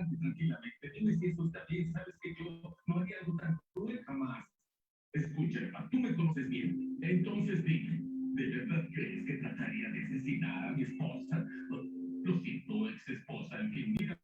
tranquilamente. Dime si eso está bien. Sabes que yo no haría algo tan cruel jamás. Escucha, Emma, tú me conoces bien. Entonces dime, ¿de verdad crees que trataría de asesinar a mi esposa? Lo siento, ex esposa, en fin, mira.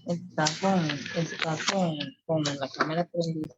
Está con la cámara prendida.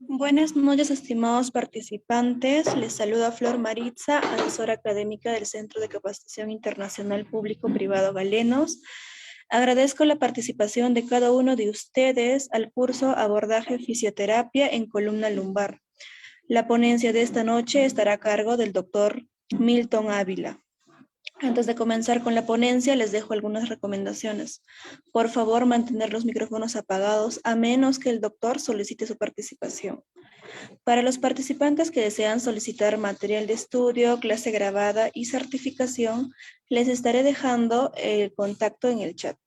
Buenas noches, estimados participantes. Les saluda Flor Maritza, asesora académica del Centro de Capacitación Internacional Público-Privado Galenos. Agradezco la participación de cada uno de ustedes al curso Abordaje Fisioterapia en columna lumbar. La ponencia de esta noche estará a cargo del doctor Milton Ávila. Antes de comenzar con la ponencia, les dejo algunas recomendaciones. Por favor, mantener los micrófonos apagados a menos que el doctor solicite su participación. Para los participantes que desean solicitar material de estudio, clase grabada y certificación, les estaré dejando el contacto en el chat.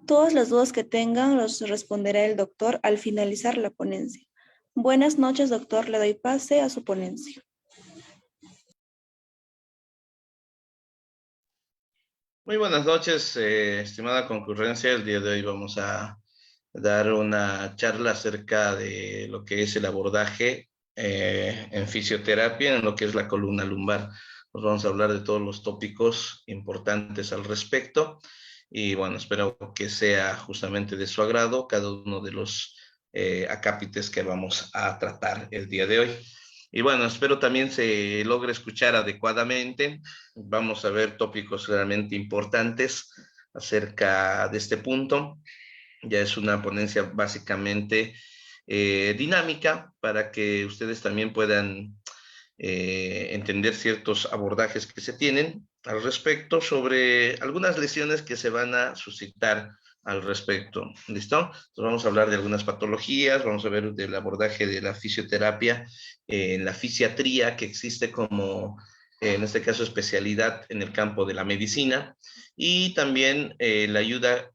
Todas las dudas que tengan los responderá el doctor al finalizar la ponencia. Buenas noches, doctor. Le doy pase a su ponencia. Muy buenas noches, estimada concurrencia. El día de hoy vamos a dar una charla acerca de lo que es el abordaje en fisioterapia, en lo que es la columna lumbar. Nos vamos a hablar de todos los tópicos importantes al respecto y bueno, espero que sea justamente de su agrado cada uno de los acápites que vamos a tratar el día de hoy. Y bueno, espero también se logre escuchar adecuadamente. Vamos a ver tópicos realmente importantes acerca de este punto. Ya es una ponencia básicamente dinámica para que ustedes también puedan entender ciertos abordajes que se tienen al respecto sobre algunas lesiones que se van a suscitar al respecto. ¿Listo? Entonces vamos a hablar de algunas patologías, vamos a ver del abordaje de la fisioterapia, la fisiatría que existe como, en este caso, especialidad en el campo de la medicina y también la ayuda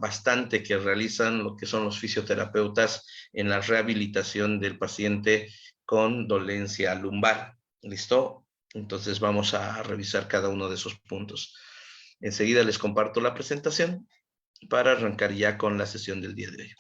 bastante que realizan lo que son los fisioterapeutas en la rehabilitación del paciente con dolencia lumbar. ¿Listo? Entonces vamos a revisar cada uno de esos puntos. Enseguida les comparto la presentación para arrancar ya con la sesión del día de hoy.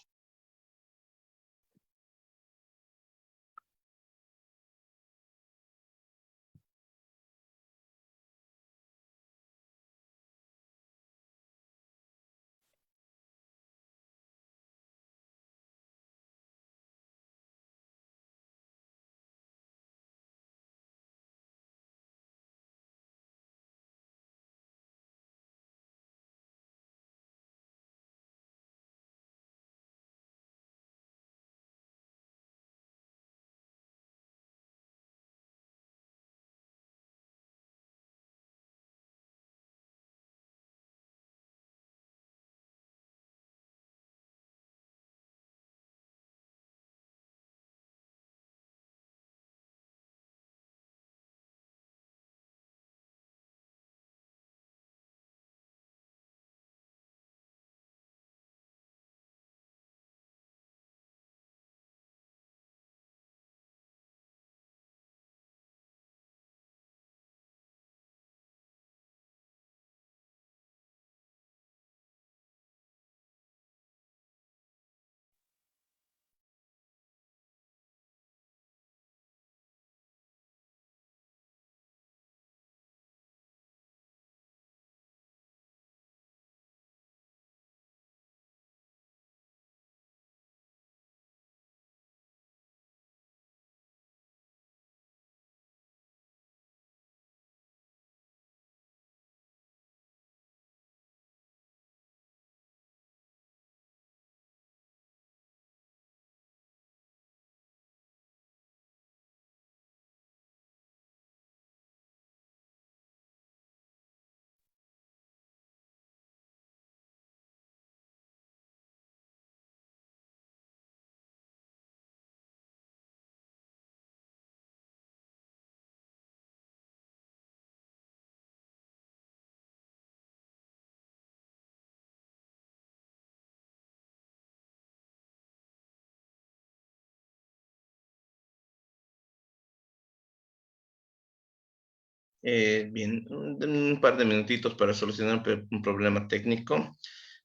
Bien, un par de minutitos para solucionar un problema técnico.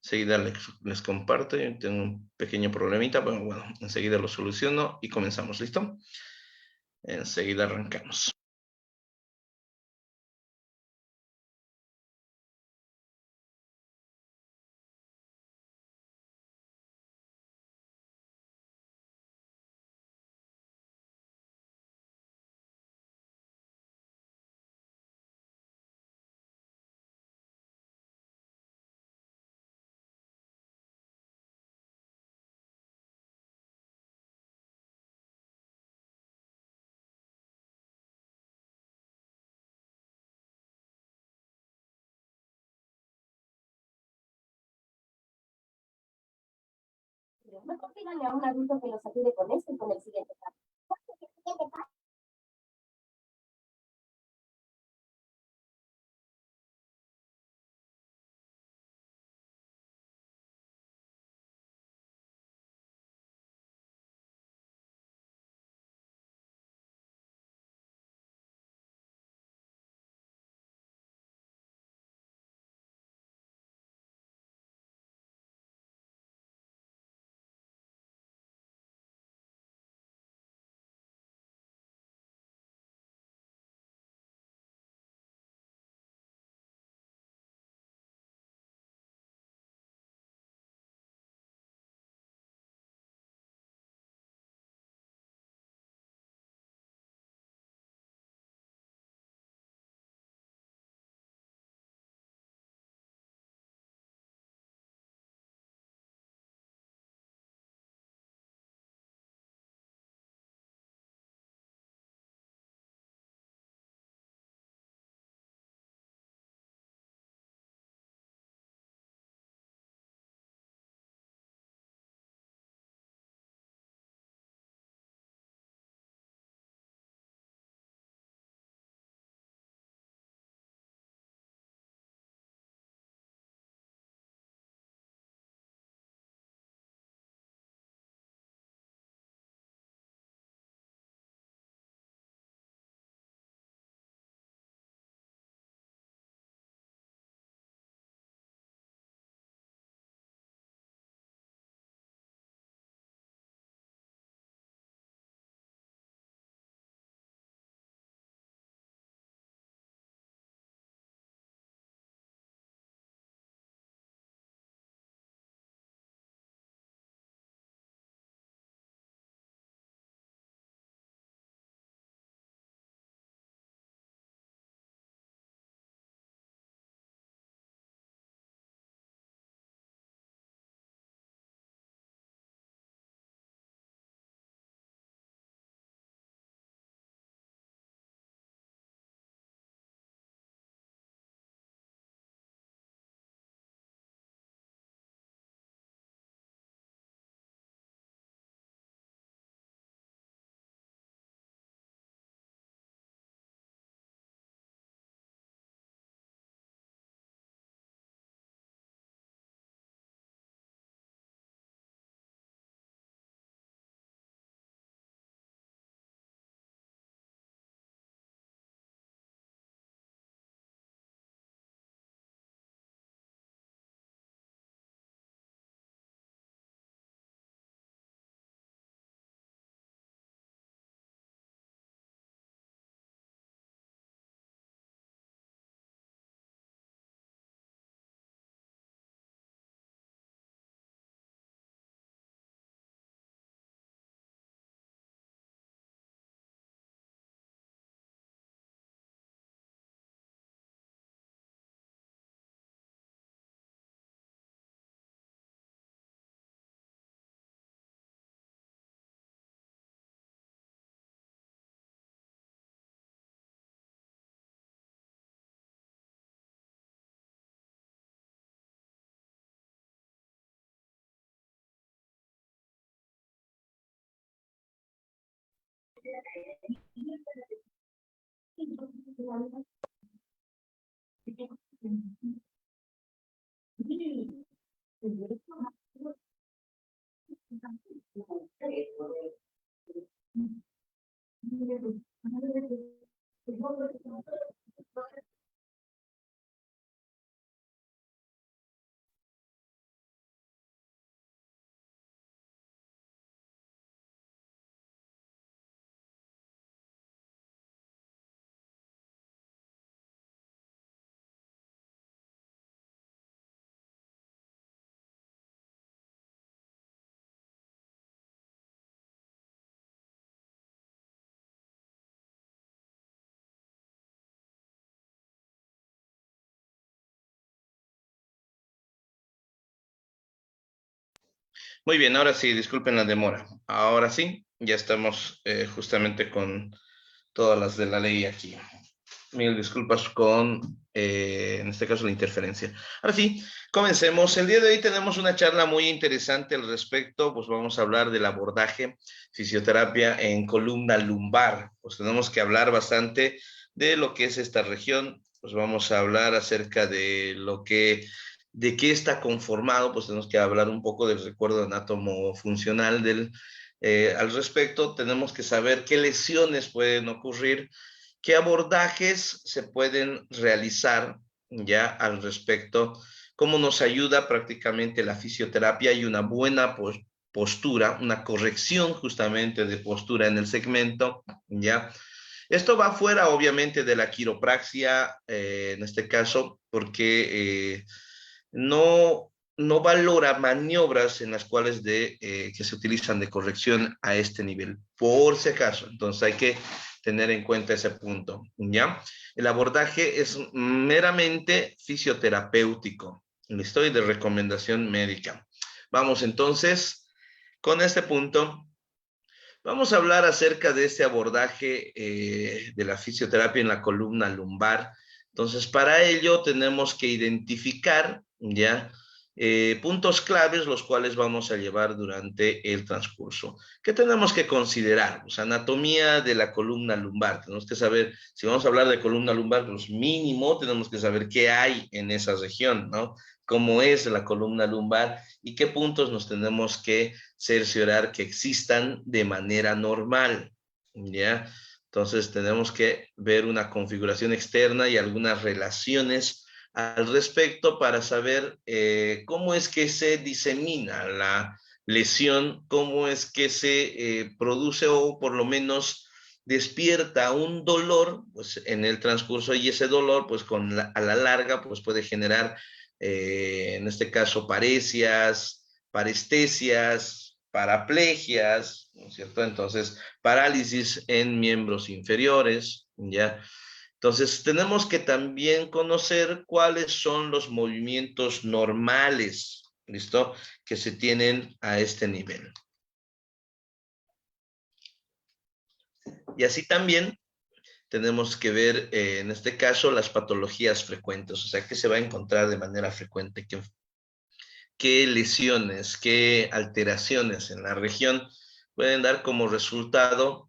Enseguida les comparto. Yo tengo un pequeño problemita, pero bueno, enseguida lo soluciono y comenzamos. ¿Listo? Enseguida arrancamos. Mejor díganle a un adulto que los ayude con esto y con el siguiente paso. Muy bien, ahora sí, disculpen la demora. Ahora sí, ya estamos justamente con todas las de la ley aquí. Mil disculpas con, en este caso, la interferencia. Ahora sí, comencemos. El día de hoy tenemos una charla muy interesante al respecto, pues vamos a hablar del abordaje fisioterapia en columna lumbar. Pues tenemos que hablar bastante de lo que es esta región, pues vamos a hablar acerca de de qué está conformado, pues tenemos que hablar un poco del recuerdo anatomo-funcional al respecto. Tenemos que saber qué lesiones pueden ocurrir, qué abordajes se pueden realizar ya al respecto, cómo nos ayuda prácticamente la fisioterapia y una buena postura, una corrección justamente de postura en el segmento, ya. Esto va fuera, obviamente, de la quiropraxia, en este caso, porque no valora maniobras en las cuales que se utilizan de corrección a este nivel, por si acaso. Entonces hay que tener en cuenta ese punto, ¿ya? El abordaje es meramente fisioterapéutico, ¿listo? Y de recomendación médica. Vamos entonces con este punto. Vamos a hablar acerca de este abordaje de la fisioterapia en la columna lumbar. Entonces, para ello tenemos que identificar ya puntos claves los cuales vamos a llevar durante el transcurso. ¿Qué tenemos que considerar? Pues anatomía de la columna lumbar. Tenemos que saber, si vamos a hablar de columna lumbar, pues mínimo tenemos que saber qué hay en esa región, ¿no? Cómo es la columna lumbar y qué puntos nos tenemos que cerciorar que existan de manera normal, ¿ya? Entonces tenemos que ver una configuración externa y algunas relaciones al respecto para saber cómo es que se disemina la lesión, cómo es que se produce o por lo menos despierta un dolor pues, en el transcurso, y ese dolor pues a la larga pues puede generar en este caso paresias, parestesias, paraplegias, ¿no es cierto? Entonces, parálisis en miembros inferiores, ¿ya? Entonces, tenemos que también conocer cuáles son los movimientos normales, ¿listo? Que se tienen a este nivel. Y así también tenemos que ver, en este caso, las patologías frecuentes, o sea, que se va a encontrar de manera frecuente, qué lesiones, qué alteraciones en la región pueden dar como resultado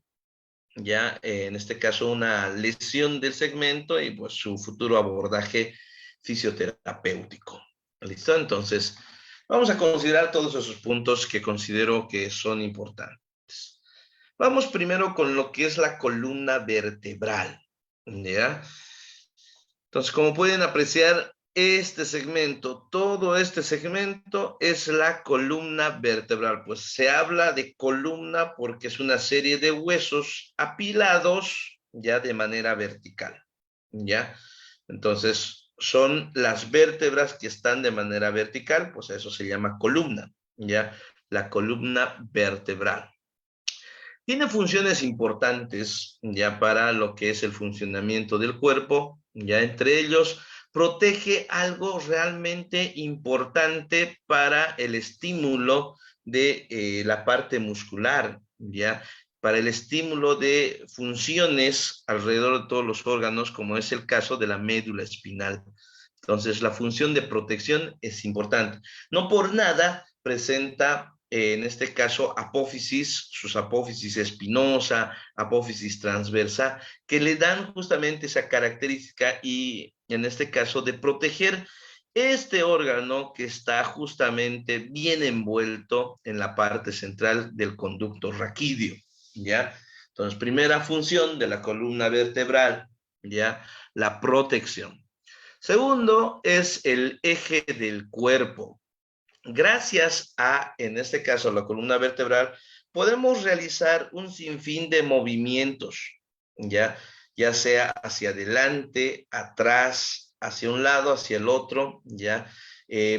ya en este caso una lesión del segmento y pues su futuro abordaje fisioterapéutico. ¿Listo? Entonces, vamos a considerar todos esos puntos que considero que son importantes. Vamos primero con lo que es la columna vertebral, ¿ya? Entonces, como pueden apreciar, este segmento, todo este segmento es la columna vertebral. Pues se habla de columna porque es una serie de huesos apilados ya de manera vertical, ¿ya? Entonces, son las vértebras que están de manera vertical, pues eso se llama columna, ¿ya? La columna vertebral. Tiene funciones importantes ya para lo que es el funcionamiento del cuerpo, ya entre ellos protege algo realmente importante para el estímulo de la parte muscular, ya para el estímulo de funciones alrededor de todos los órganos, como es el caso de la médula espinal. Entonces, la función de protección es importante. No por nada presenta en este caso apófisis, sus apófisis espinosa, apófisis transversa, que le dan justamente esa característica y en este caso de proteger este órgano que está justamente bien envuelto en la parte central del conducto raquídeo, ¿ya? Entonces, primera función de la columna vertebral, ¿ya? La protección. Segundo es el eje del cuerpo. Gracias a, en este caso, la columna vertebral, podemos realizar un sinfín de movimientos, ya sea hacia adelante, atrás, hacia un lado, hacia el otro,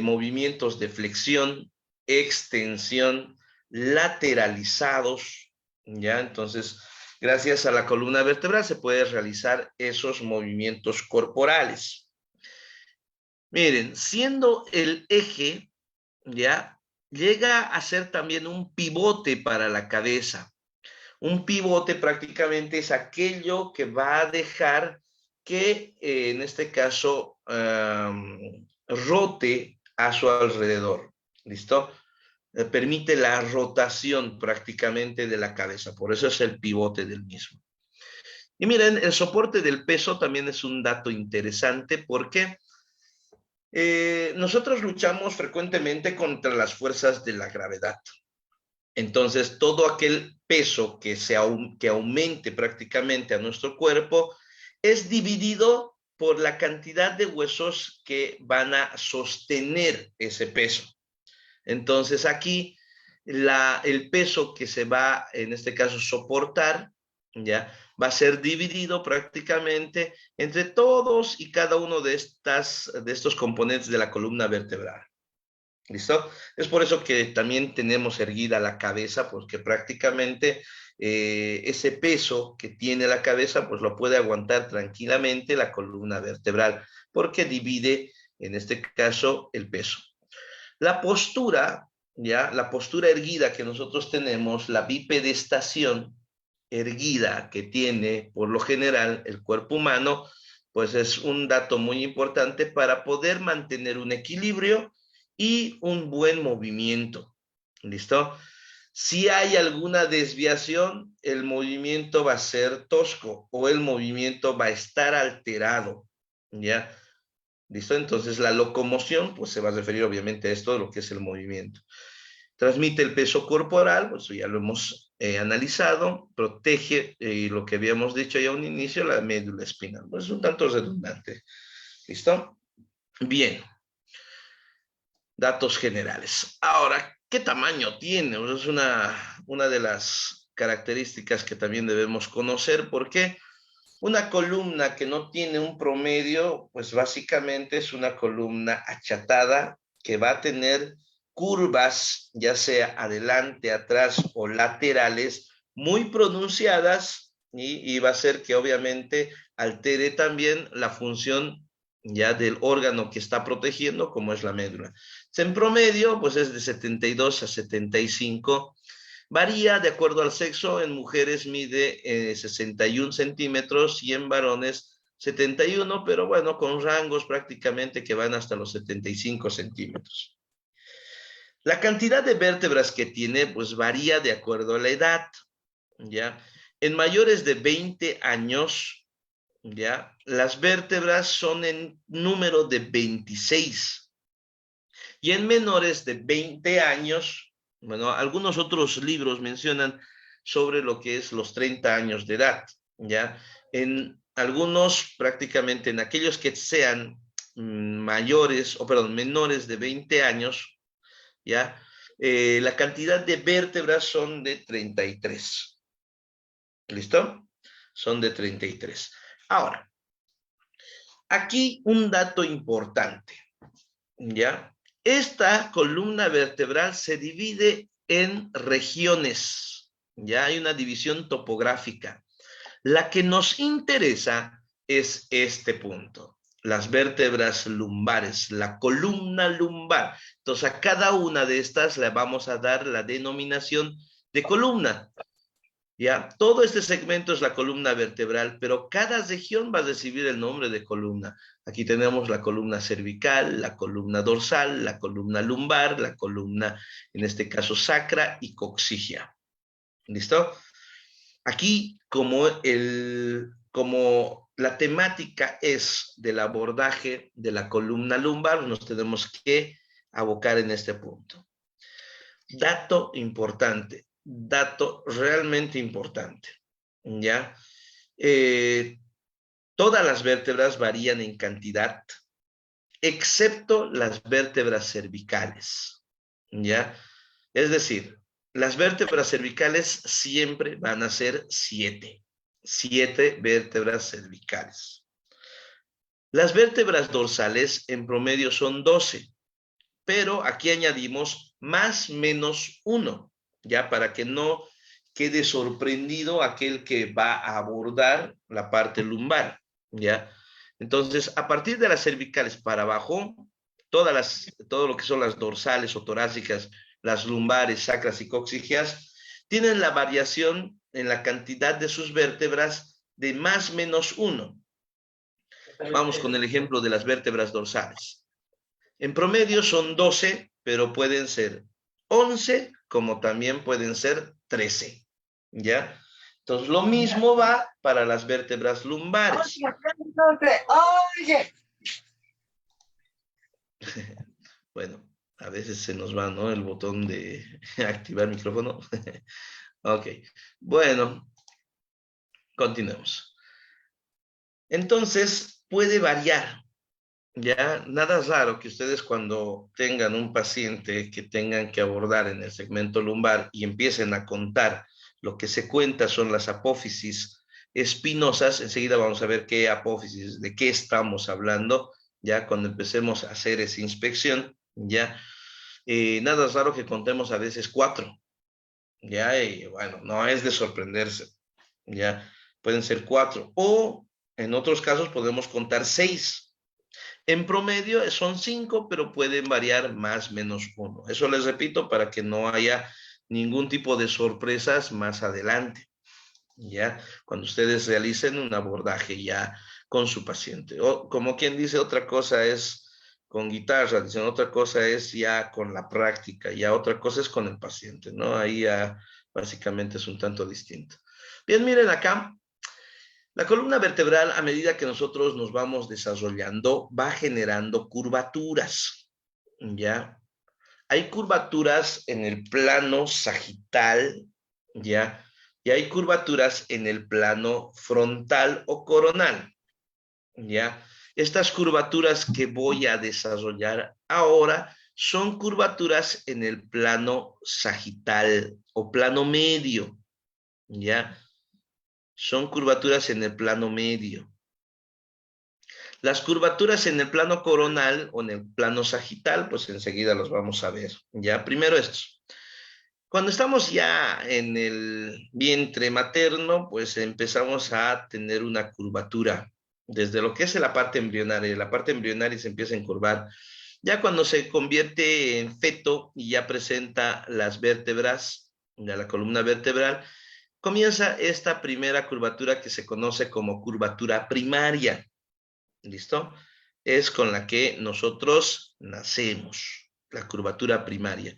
movimientos de flexión, extensión, lateralizados, entonces, gracias a la columna vertebral se puede realizar esos movimientos corporales. Miren, siendo el eje, llega a ser también un pivote para la cabeza. Un pivote prácticamente es aquello que va a dejar que en este caso rote a su alrededor. ¿Listo? Permite la rotación prácticamente de la cabeza, por eso es el pivote del mismo. Y miren, el soporte del peso también es un dato interesante porque nosotros luchamos frecuentemente contra las fuerzas de la gravedad. Entonces, todo aquel peso que aumente prácticamente a nuestro cuerpo es dividido por la cantidad de huesos que van a sostener ese peso. Entonces, aquí el peso que se va, en este caso, soportar, ¿ya? Va a ser dividido prácticamente entre todos y cada uno de estos componentes de la columna vertebral. ¿Listo? Es por eso que también tenemos erguida la cabeza, porque prácticamente ese peso que tiene la cabeza, pues lo puede aguantar tranquilamente la columna vertebral, porque divide, en este caso, el peso. La postura, ¿ya? La postura erguida que nosotros tenemos, la bipedestación erguida que tiene por lo general el cuerpo humano, pues es un dato muy importante para poder mantener un equilibrio y un buen movimiento. ¿Listo? Si hay alguna desviación, el movimiento va a ser tosco o el movimiento va a estar alterado, ¿ya? ¿Listo? Entonces la locomoción, pues se va a referir obviamente a esto, lo que es el movimiento. Transmite el peso corporal, pues ya lo hemos analizado, protege lo que habíamos dicho ya a un inicio, la médula espinal. Pues es un tanto redundante. ¿Listo? Bien. Datos generales. Ahora, ¿qué tamaño tiene? Pues es una de las características que también debemos conocer, porque una columna que no tiene un promedio, pues básicamente es una columna achatada que va a tener curvas, ya sea adelante, atrás o laterales, muy pronunciadas y va a ser que obviamente altere también la función ya del órgano que está protegiendo, como es la médula. En promedio, pues es de 72 a 75. Varía de acuerdo al sexo, en mujeres mide 61 centímetros y en varones 71, pero bueno, con rangos prácticamente que van hasta los 75 centímetros. La cantidad de vértebras que tiene, pues varía de acuerdo a la edad, ¿ya? En mayores de 20 años, ¿ya? Las vértebras son en número de 26. Y en menores de 20 años, bueno, algunos otros libros mencionan sobre lo que es los 30 años de edad, ¿ya? En algunos, prácticamente en aquellos que sean menores de 20 años, ¿ya? La cantidad de vértebras son de 33. ¿Listo? Son de 33. Ahora, aquí un dato importante, ¿ya? Esta columna vertebral se divide en regiones, ya hay una división topográfica. La que nos interesa es este punto, las vértebras lumbares, la columna lumbar. Entonces a cada una de estas le vamos a dar la denominación de columna. Ya, todo este segmento es la columna vertebral, pero cada región va a recibir el nombre de columna. Aquí tenemos la columna cervical, la columna dorsal, la columna lumbar, la columna, en este caso, sacra y coxigia. ¿Listo? Aquí, como la temática es del abordaje de la columna lumbar, nos tenemos que abocar en este punto. Dato importante. Dato realmente importante, ¿ya? Todas las vértebras varían en cantidad, excepto las vértebras cervicales, ¿ya? Es decir, las vértebras cervicales siempre van a ser 7 vértebras cervicales. Las vértebras dorsales en promedio son 12, pero aquí añadimos más menos 1. Ya para que no quede sorprendido aquel que va a abordar la parte lumbar, ¿ya? Entonces, a partir de las cervicales para abajo, todo lo que son las dorsales o torácicas, las lumbares, sacras y coxigias, tienen la variación en la cantidad de sus vértebras de más menos 1. Vamos con el ejemplo de las vértebras dorsales. En promedio son 12, pero pueden ser 11, como también pueden ser 13, ¿ya? Entonces, lo mismo va para las vértebras lumbares. Bueno, a veces se nos va, ¿no? El botón de activar micrófono. Ok, bueno, continuemos. Entonces, puede variar. Ya, nada raro que ustedes cuando tengan un paciente que tengan que abordar en el segmento lumbar y empiecen a contar, lo que se cuenta son las apófisis espinosas. Enseguida vamos a ver qué apófisis, de qué estamos hablando, ya cuando empecemos a hacer esa inspección, ya. Nada raro que contemos a veces 4, ya, y bueno, no es de sorprenderse, ya, pueden ser 4, o en otros casos podemos contar 6. En promedio son 5, pero pueden variar más menos 1. Eso les repito para que no haya ningún tipo de sorpresas más adelante, ¿ya? Cuando ustedes realicen un abordaje ya con su paciente. O, como quien dice, otra cosa es con guitarra, dicen, otra cosa es ya con la práctica, ya otra cosa es con el paciente, ¿no? Ahí ya básicamente es un tanto distinto. Bien, miren acá. La columna vertebral, a medida que nosotros nos vamos desarrollando, va generando curvaturas, ¿ya? Hay curvaturas en el plano sagital, ¿ya? Y hay curvaturas en el plano frontal o coronal, ¿ya? Estas curvaturas que voy a desarrollar ahora son curvaturas en el plano sagital o plano medio, ¿ya? Son curvaturas en el plano medio. Las curvaturas en el plano coronal o en el plano sagital, pues enseguida los vamos a ver. Ya, primero estos. Cuando estamos ya en el vientre materno, pues empezamos a tener una curvatura desde lo que es la parte embrionaria. La parte embrionaria se empieza a encurvar. Ya cuando se convierte en feto y ya presenta las vértebras de la columna vertebral, comienza esta primera curvatura que se conoce como curvatura primaria. ¿Listo? Es con la que nosotros nacemos, la curvatura primaria.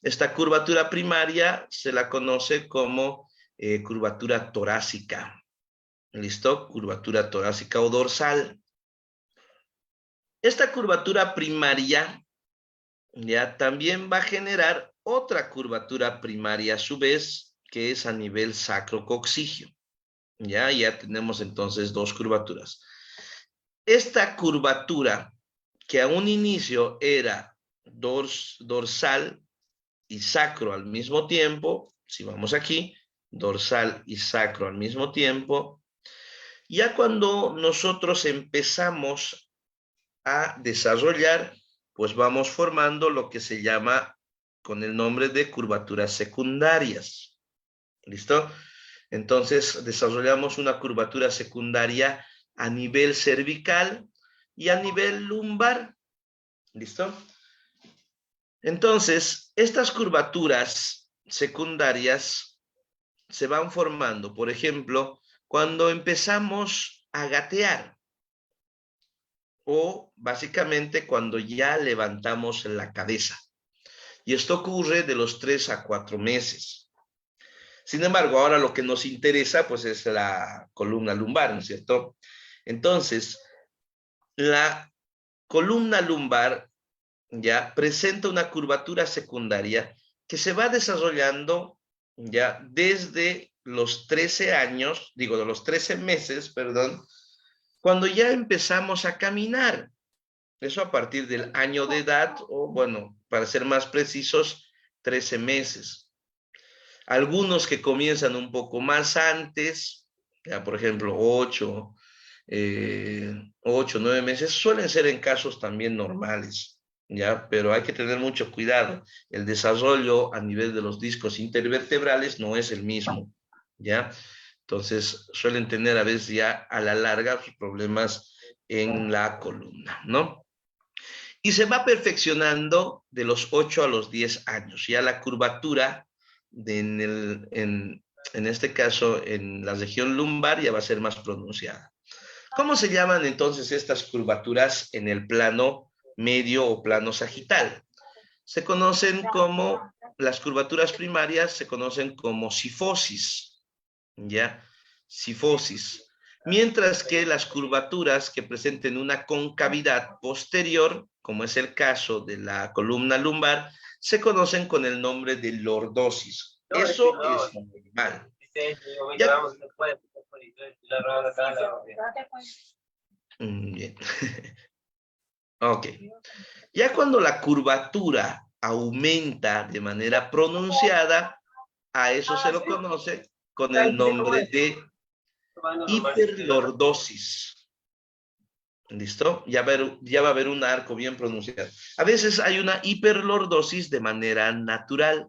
Esta curvatura primaria se la conoce como curvatura torácica. ¿Listo? Curvatura torácica o dorsal. Esta curvatura primaria ya también va a generar otra curvatura primaria a su vez, que es a nivel sacrococcigio. Ya tenemos entonces dos curvaturas. Esta curvatura, que a un inicio era dorsal y sacro al mismo tiempo, si vamos aquí, dorsal y sacro al mismo tiempo, ya cuando nosotros empezamos a desarrollar, pues vamos formando lo que se llama con el nombre de curvaturas secundarias. ¿Listo? Entonces desarrollamos una curvatura secundaria a nivel cervical y a nivel lumbar. ¿Listo? Entonces, estas curvaturas secundarias se van formando, por ejemplo, cuando empezamos a gatear o básicamente cuando ya levantamos la cabeza. Y esto ocurre de los 3 a 4 meses. Sin embargo, ahora lo que nos interesa pues es la columna lumbar, ¿no es cierto? Entonces, la columna lumbar ya presenta una curvatura secundaria que se va desarrollando ya desde los 13 años, digo, de los 13 meses, perdón, cuando ya empezamos a caminar. Eso a partir del año de edad, o bueno, para ser más precisos, 13 meses. Algunos que comienzan un poco más antes, ya por ejemplo 8, 9 meses, suelen ser en casos también normales, ¿ya? Pero hay que tener mucho cuidado. El desarrollo a nivel de los discos intervertebrales no es el mismo, ¿ya? Entonces suelen tener a veces ya a la larga problemas en la columna, ¿no? Y se va perfeccionando de los 8 a los 10 años. Ya la curvatura en este caso en la región lumbar ya va a ser más pronunciada. ¿Cómo se llaman entonces estas curvaturas en el plano medio o plano sagital? Se conocen como, las curvaturas primarias se conocen como sifosis, ¿ya? Sifosis. Mientras que las curvaturas que presenten una concavidad posterior, como es el caso de la columna lumbar, se conocen con el nombre de lordosis. Eso es normal. Ya. Bien. Ok. Ya cuando la curvatura aumenta de manera pronunciada, a eso se lo conoce con el nombre de hiperlordosis. ¿Listo? Ya va a haber un arco bien pronunciado. A veces hay una hiperlordosis de manera natural.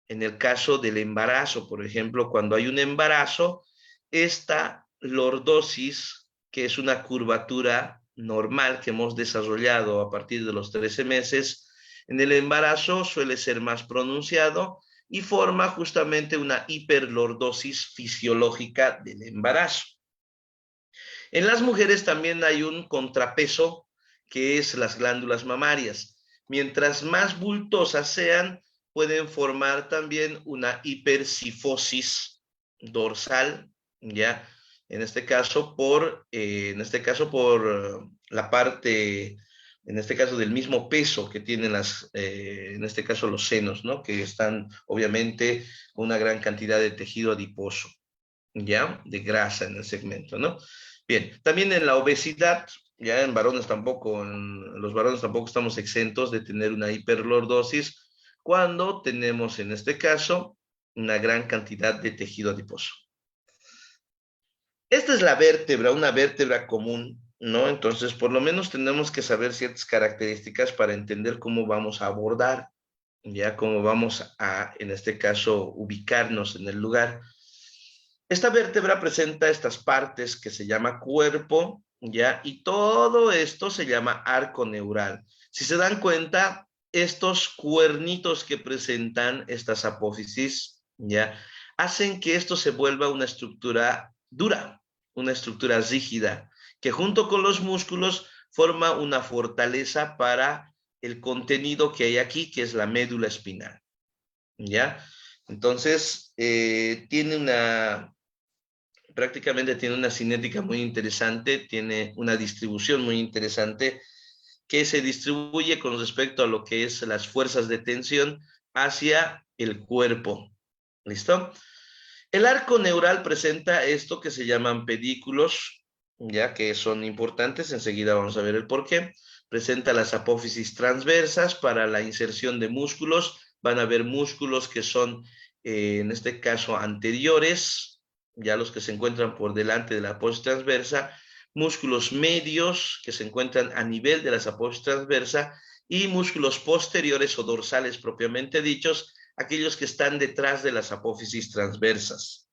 En el caso del embarazo, por ejemplo, cuando hay un embarazo, esta lordosis, que es una curvatura normal que hemos desarrollado a partir de los 13 meses, en el embarazo suele ser más pronunciado y forma justamente una hiperlordosis fisiológica del embarazo. En las mujeres también hay un contrapeso que es las glándulas mamarias. Mientras más bultosas sean, pueden formar también una hipersifosis dorsal, ¿ya? En este caso por la parte, en este caso del mismo peso que tienen en este caso los senos, ¿no? Que están obviamente con una gran cantidad de tejido adiposo, ¿ya? De grasa en el segmento, ¿no? Bien, también en la obesidad, ya en los varones tampoco estamos exentos de tener una hiperlordosis cuando tenemos en este caso una gran cantidad de tejido adiposo. Esta es la vértebra, una vértebra común, ¿no? Entonces, por lo menos tenemos que saber ciertas características para entender cómo vamos a abordar, ya cómo vamos a, en este caso, ubicarnos en el lugar. Esta vértebra presenta estas partes que se llama cuerpo, ¿ya? Y todo esto se llama arco neural. Si se dan cuenta, estos cuernitos que presentan estas apófisis, ¿ya? Hacen que esto se vuelva una estructura dura, una estructura rígida, que junto con los músculos forma una fortaleza para el contenido que hay aquí, que es la médula espinal, ¿ya? Entonces, prácticamente tiene una cinética muy interesante, tiene una distribución muy interesante que se distribuye con respecto a lo que es las fuerzas de tensión hacia el cuerpo. ¿Listo? El arco neural presenta esto que se llaman pedículos, ya que son importantes, enseguida vamos a ver el por qué. Presenta las apófisis transversas para la inserción de músculos. Van a haber músculos que son, en este caso, anteriores, ya los que se encuentran por delante de la apófisis transversa, músculos medios que se encuentran a nivel de las apófisis transversa y músculos posteriores o dorsales propiamente dichos, aquellos que están detrás de las apófisis transversas.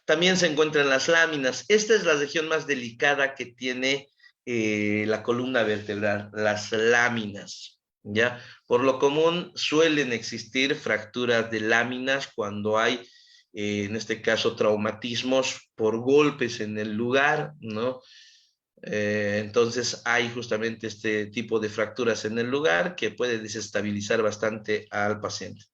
También se encuentran las láminas. Esta es la región más delicada que tiene la columna vertebral, las láminas, ¿ya? Por lo común suelen existir fracturas de láminas cuando hay, en este caso, traumatismos por golpes en el lugar, ¿no? Entonces hay justamente este tipo de fracturas en el lugar que puede desestabilizar bastante al paciente.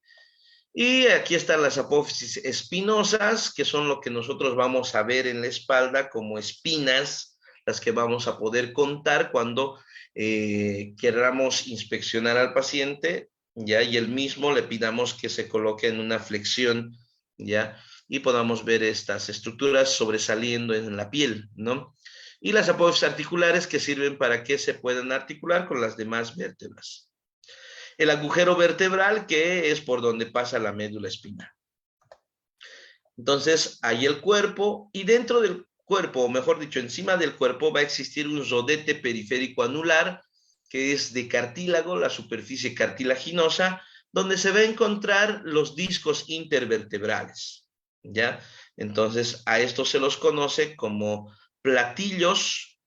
Y aquí están las apófisis espinosas, que son lo que nosotros vamos a ver en la espalda como espinas, las que vamos a poder contar cuando queramos inspeccionar al paciente, ¿ya? Y el mismo le pidamos que se coloque en una flexión, ¿ya? Y podamos ver estas estructuras sobresaliendo en la piel, ¿no? Y las apófisis articulares que sirven para que se puedan articular con las demás vértebras. El agujero vertebral, que es por donde pasa la médula espinal. Entonces, hay el cuerpo, y dentro del cuerpo, o mejor dicho, encima del cuerpo, va a existir un rodete periférico anular, que es de cartílago, la superficie cartilaginosa, donde se va a encontrar los discos intervertebrales, ¿ya? Entonces, a estos se los conoce como platillos,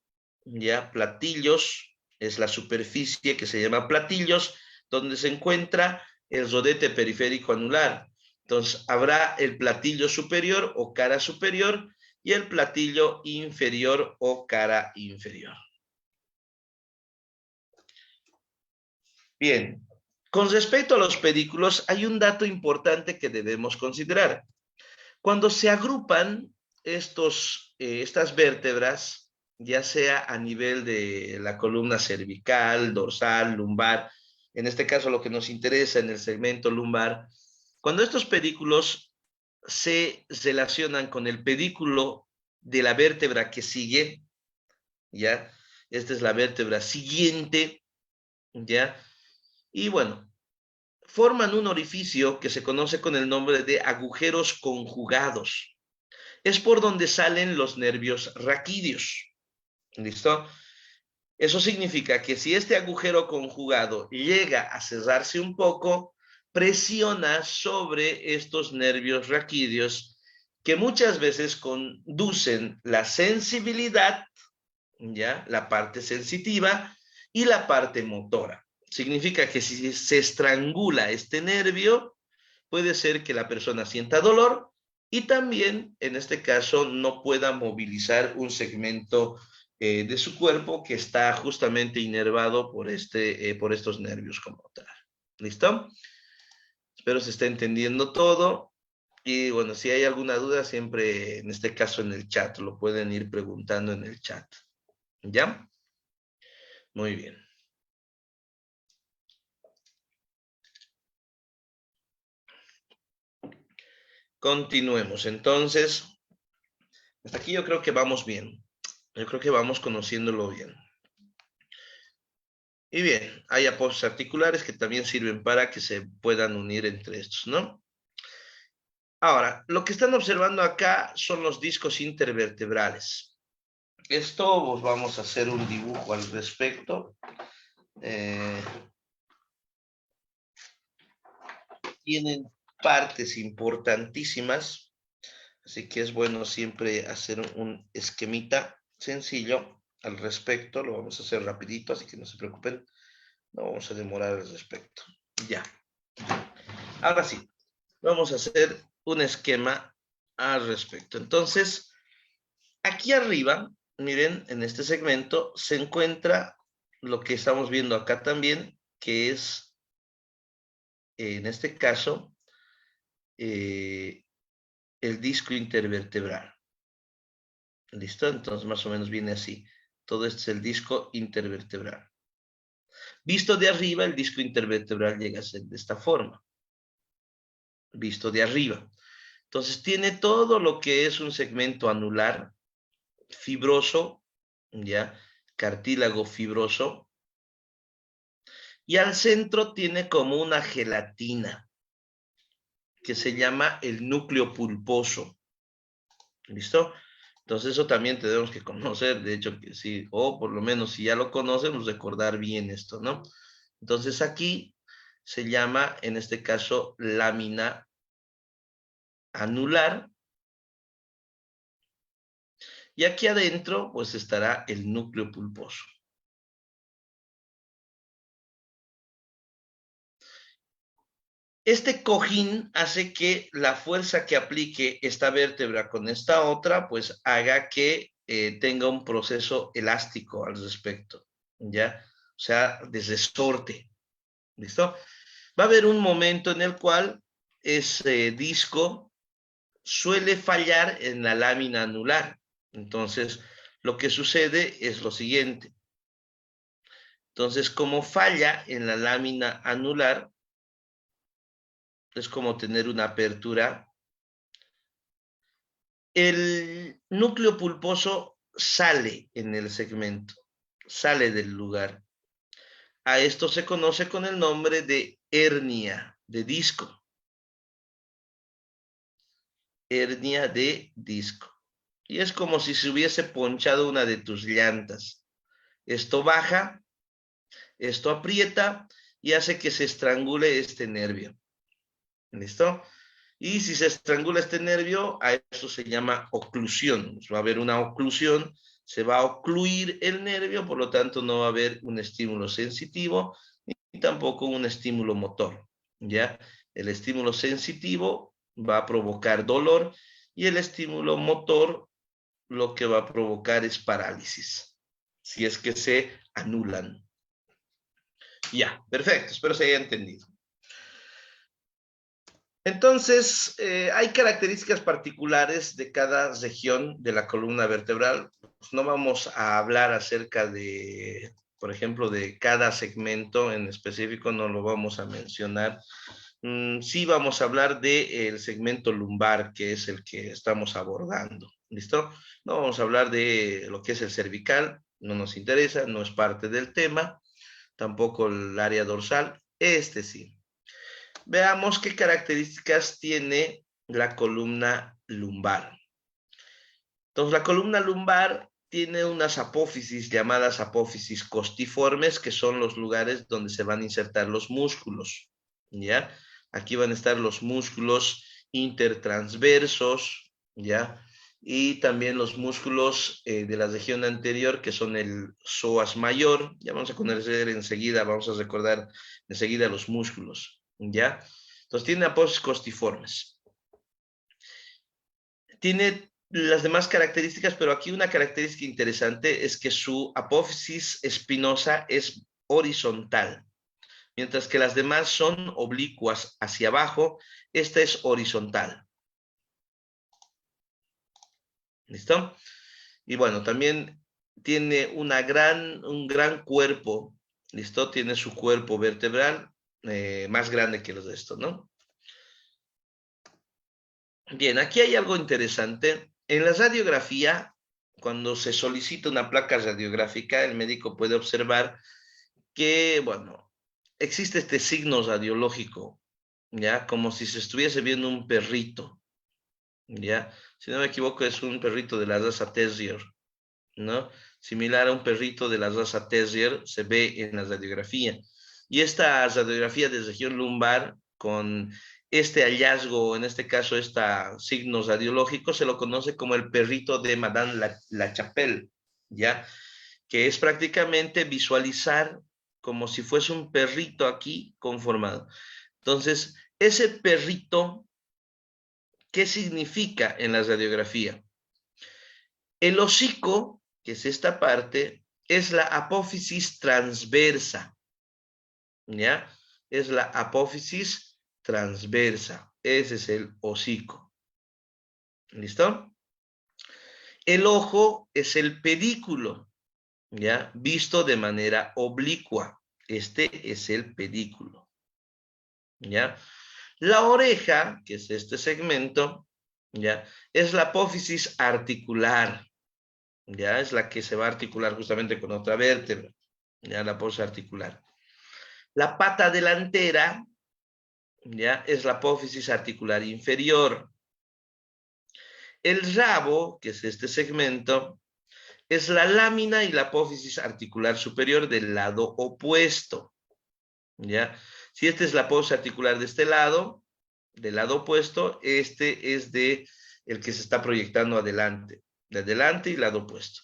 ¿ya? Platillos es la superficie que se llama platillos, donde se encuentra el rodete periférico anular. Entonces, habrá el platillo superior o cara superior, y el platillo inferior o cara inferior. Bien, con respecto a los pedículos, hay un dato importante que debemos considerar. Cuando se agrupan estas vértebras, ya sea a nivel de la columna cervical, dorsal, lumbar, en este caso lo que nos interesa en el segmento lumbar, cuando estos pedículos se relacionan con el pedículo de la vértebra que sigue, ¿ya? Esta es la vértebra siguiente, ¿ya? Y bueno, forman un orificio que se conoce con el nombre de agujeros conjugados. Es por donde salen los nervios raquídeos. ¿Listo? Eso significa que si este agujero conjugado llega a cerrarse un poco, presiona sobre estos nervios raquídeos que muchas veces conducen la sensibilidad, ¿ya? La parte sensitiva y la parte motora. Significa que si se estrangula este nervio, puede ser que la persona sienta dolor y también, en este caso, no pueda movilizar un segmento de su cuerpo que está justamente inervado por estos nervios como tal. ¿Listo? Espero se esté entendiendo todo. Y bueno, si hay alguna duda, siempre, en este caso, en el chat, lo pueden ir preguntando en el chat. ¿Ya? Muy bien. Continuemos. Entonces, hasta aquí yo creo que vamos bien. Yo creo que vamos conociéndolo bien. Y bien, hay apoyos articulares que también sirven para que se puedan unir entre estos, ¿no? Ahora, lo que están observando acá son los discos intervertebrales. Esto, pues vamos a hacer un dibujo al respecto. Tienen partes importantísimas, así que es bueno siempre hacer un esquemita sencillo al respecto. Lo vamos a hacer rapidito, así que no se preocupen. No vamos a demorar al respecto. Ya. Ahora sí, vamos a hacer un esquema al respecto. Entonces, aquí arriba, miren, en este segmento se encuentra lo que estamos viendo acá también, que es, en este caso, el disco intervertebral. ¿Listo? Entonces, más o menos viene así. Todo esto es el disco intervertebral. Visto de arriba, el disco intervertebral llega a ser de esta forma. Visto de arriba. Entonces, tiene todo lo que es un segmento anular, fibroso, ¿ya? Cartílago fibroso. Y al centro tiene como una gelatina que se llama el núcleo pulposo. ¿Listo? Entonces eso también tenemos que conocer, de hecho que sí, o por lo menos si ya lo conocemos, recordar bien esto, ¿no? Entonces aquí se llama, en este caso, lámina anular. Y aquí adentro, pues estará el núcleo pulposo. Este cojín hace que la fuerza que aplique esta vértebra con esta otra, pues haga que tenga un proceso elástico al respecto, ¿ya? O sea, de resorte, ¿listo? Va a haber un momento en el cual ese disco suele fallar en la lámina anular. Entonces, lo que sucede es lo siguiente. Entonces, como falla en la lámina anular, es como tener una apertura. El núcleo pulposo sale en el segmento, sale del lugar. A esto se conoce con el nombre de hernia de disco. Hernia de disco. Y es como si se hubiese ponchado una de tus llantas. Esto baja, esto aprieta y hace que se estrangule este nervio. ¿Listo? Y si se estrangula este nervio, a eso se llama oclusión. Va a haber una oclusión, se va a ocluir el nervio, por lo tanto no va a haber un estímulo sensitivo ni tampoco un estímulo motor. ¿Ya? El estímulo sensitivo va a provocar dolor y el estímulo motor lo que va a provocar es parálisis, si es que se anulan. Ya, perfecto, espero se haya entendido. Entonces, hay características particulares de cada región de la columna vertebral. No vamos a hablar acerca de, por ejemplo, de cada segmento en específico, no lo vamos a mencionar. Sí vamos a hablar del segmento lumbar, que es el que estamos abordando. ¿Listo? No vamos a hablar de lo que es el cervical, no nos interesa, no es parte del tema, tampoco el área dorsal, este sí. Veamos qué características tiene la columna lumbar. Entonces, la columna lumbar tiene unas apófisis llamadas apófisis costiformes, que son los lugares donde se van a insertar los músculos, ¿ya? Aquí van a estar los músculos intertransversos, ¿ya? Y también los músculos de la región anterior, que son el psoas mayor. Ya vamos a conocer enseguida, vamos a recordar enseguida los músculos, ¿ya? Entonces tiene apófisis costiformes. Tiene las demás características, pero aquí una característica interesante es que su apófisis espinosa es horizontal, mientras que las demás son oblicuas hacia abajo, esta es horizontal. ¿Listo? Y bueno, también tiene un gran cuerpo, ¿listo? Tiene su cuerpo vertebral más grande que los de estos, ¿no? Bien, aquí hay algo interesante. En la radiografía, cuando se solicita una placa radiográfica, el médico puede observar que, bueno, existe este signo radiológico, ¿ya? Como si se estuviese viendo un perrito, ¿ya? Si no me equivoco, es un perrito de la raza Terrier, ¿no? Similar a un perrito de la raza Terrier se ve en la radiografía. Y esta radiografía de región lumbar con este hallazgo, en este caso, signos radiológicos, se lo conoce como el perrito de Madame Lachapelle, ¿ya? Que es prácticamente visualizar como si fuese un perrito aquí conformado. Entonces, ese perrito, ¿qué significa en la radiografía? El hocico, que es esta parte, es la apófisis transversa, ¿ya? Es la apófisis transversa. Ese es el hocico. ¿Listo? El ojo es el pedículo, ¿ya? Visto de manera oblicua. Este es el pedículo, ¿ya? La oreja, que es este segmento, ¿ya? Es la apófisis articular, ¿ya? Es la que se va a articular justamente con otra vértebra, ¿ya? La apófisis articular. La pata delantera, ¿ya? Es la apófisis articular inferior. El rabo, que es este segmento, es la lámina y la apófisis articular superior del lado opuesto, ¿ya? Si esta es la apófisis articular de este lado, del lado opuesto, este es de el que se está proyectando adelante, de adelante y lado opuesto.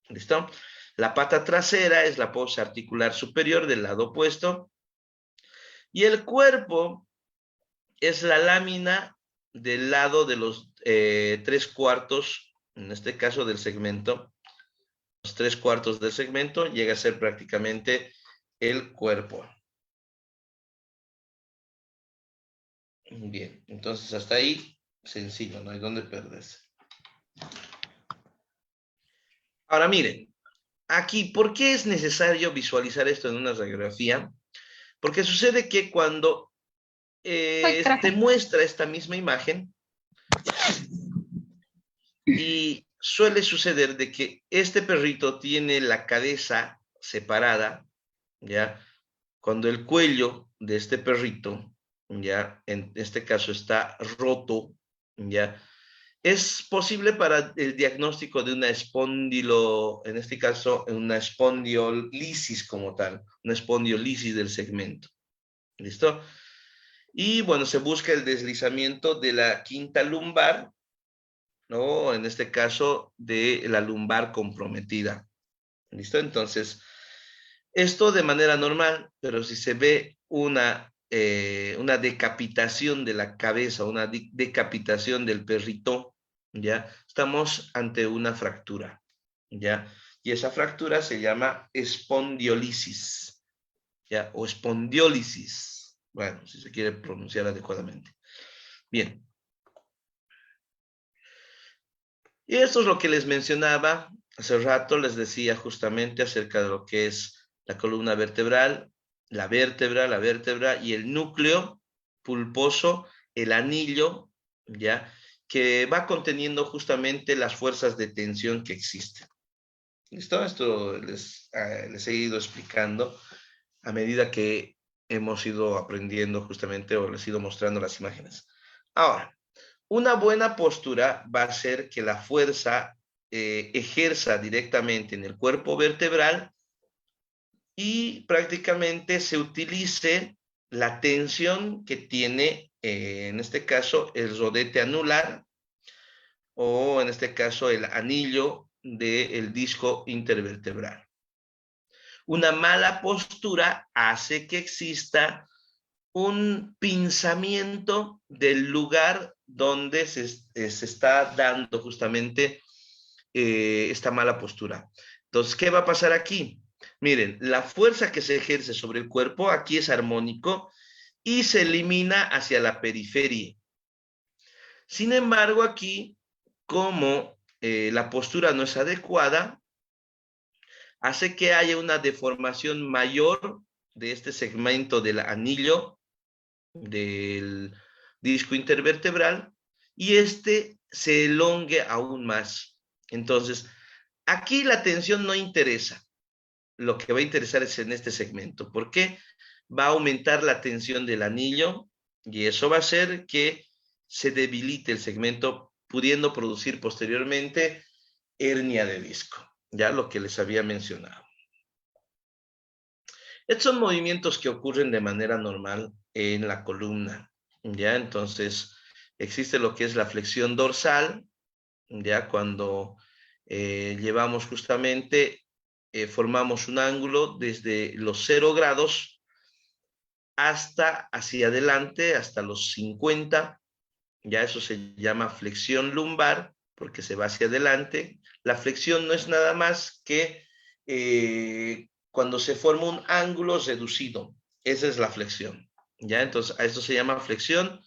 ¿Listo? La pata trasera es la apófisis articular superior del lado opuesto. Y el cuerpo es la lámina del lado de los 3/4, en este caso del segmento. Los 3/4 del segmento llega a ser prácticamente el cuerpo. Bien, entonces hasta ahí, sencillo, no hay dónde perderse. Ahora miren, aquí, ¿por qué es necesario visualizar esto en una radiografía? Porque sucede que cuando te muestra esta misma imagen y suele suceder de que este perrito tiene la cabeza separada, ¿ya? Cuando el cuello de este perrito, ¿ya? En este caso está roto, ¿ya? Es posible para el diagnóstico de una en este caso, una espondiolisis como tal, una espondiolisis del segmento. ¿Listo? Y bueno, se busca el deslizamiento de la quinta lumbar, ¿no? En este caso, de la lumbar comprometida. ¿Listo? Entonces, esto de manera normal, pero si se ve una decapitación de la cabeza, una decapitación del perrito, ¿ya? Estamos ante una fractura, ¿ya? Y esa fractura se llama espondiolisis, ¿ya? O espondiólisis, bueno, si se quiere pronunciar adecuadamente. Bien. Y esto es lo que les mencionaba hace rato, les decía justamente acerca de lo que es la columna vertebral, la vértebra y el núcleo pulposo, el anillo, ¿ya? Que va conteniendo justamente las fuerzas de tensión que existen. ¿Listo? Esto les he ido explicando a medida que hemos ido aprendiendo justamente o les he ido mostrando las imágenes. Ahora, una buena postura va a hacer que la fuerza ejerza directamente en el cuerpo vertebral y prácticamente se utilice la tensión que tiene, en este caso, el rodete anular o en este caso el anillo del disco intervertebral. Una mala postura hace que exista un pinzamiento del lugar donde se está dando justamente esta mala postura. Entonces, ¿qué va a pasar aquí? Miren, la fuerza que se ejerce sobre el cuerpo aquí es armónico y se elimina hacia la periferia. Sin embargo, aquí, como la postura no es adecuada, hace que haya una deformación mayor de este segmento del anillo del disco intervertebral y este se elongue aún más. Entonces, aquí la tensión no interesa. Lo que va a interesar es en este segmento. ¿Por qué? Va a aumentar la tensión del anillo y eso va a hacer que se debilite el segmento, pudiendo producir posteriormente hernia de disco. Ya lo que les había mencionado. Estos son movimientos que ocurren de manera normal en la columna, ¿ya? Entonces, existe lo que es la flexión dorsal, ¿ya? Cuando llevamos justamente, formamos un ángulo desde los 0 grados hasta hacia adelante, hasta los 50, ya eso se llama flexión lumbar, porque se va hacia adelante. La flexión no es nada más que cuando se forma un ángulo reducido. Esa es la flexión. ¿Ya? Entonces, a esto se llama flexión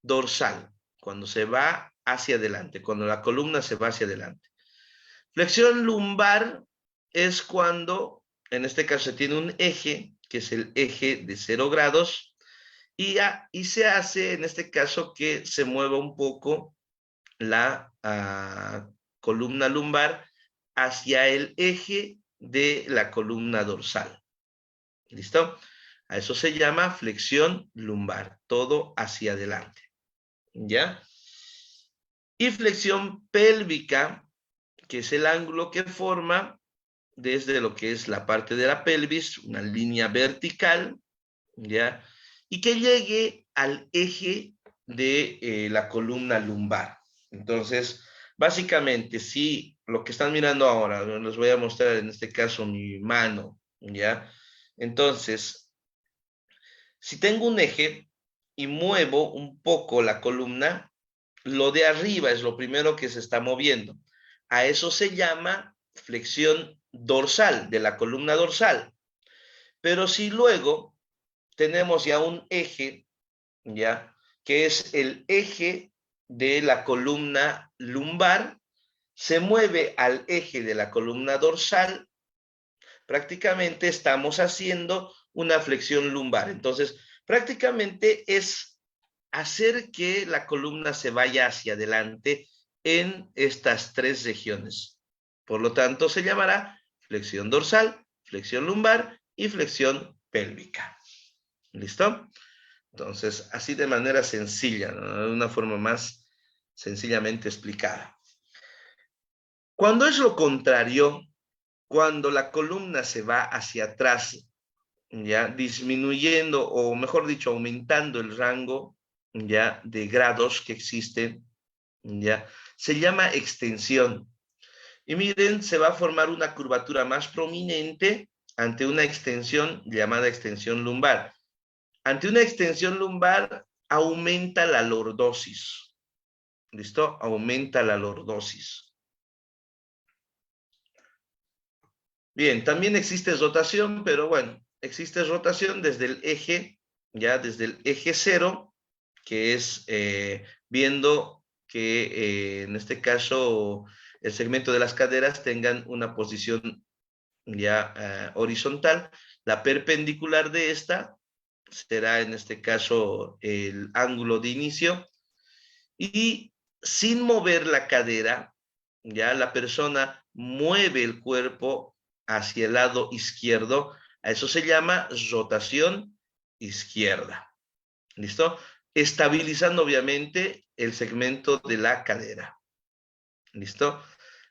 dorsal, cuando se va hacia adelante, cuando la columna se va hacia adelante. Flexión lumbar es cuando, en este caso, se tiene un eje, que es el eje de 0 grados, y se hace, en este caso, que se mueva un poco la columna lumbar hacia el eje de la columna dorsal. ¿Listo? A eso se llama flexión lumbar, todo hacia adelante. ¿Ya? Y flexión pélvica, que es el ángulo que forma desde lo que es la parte de la pelvis, una línea vertical, ¿ya? Y que llegue al eje de la columna lumbar. Entonces, básicamente, si lo que están mirando ahora, les voy a mostrar en este caso mi mano, ¿ya? Entonces, si tengo un eje y muevo un poco la columna, lo de arriba es lo primero que se está moviendo. A eso se llama flexión dorsal, de la columna dorsal. Pero si luego tenemos ya un eje, ¿ya? Que es el eje de la columna lumbar, se mueve al eje de la columna dorsal, prácticamente estamos haciendo una flexión lumbar. Entonces, prácticamente es hacer que la columna se vaya hacia adelante en estas 3 regiones. Por lo tanto, se llamará flexión dorsal, flexión lumbar y flexión pélvica. ¿Listo? Entonces, así de manera sencilla, ¿no? De una forma más sencillamente explicada. Cuando es lo contrario, cuando la columna se va hacia atrás, ya disminuyendo o mejor dicho, aumentando el rango ya de grados que existen, ya se llama extensión. Y miren, se va a formar una curvatura más prominente ante una extensión llamada extensión lumbar. Ante una extensión lumbar aumenta la lordosis. ¿Listo? Aumenta la lordosis. Bien, también existe rotación, pero bueno, existe rotación desde el eje, ya desde el eje 0, que es viendo que en este caso el segmento de las caderas tengan una posición ya horizontal. La perpendicular de esta será en este caso el ángulo de inicio, y sin mover la cadera, ya la persona mueve el cuerpo hacia el lado izquierdo. A eso se llama rotación izquierda. ¿Listo? Estabilizando obviamente el segmento de la cadera. ¿Listo?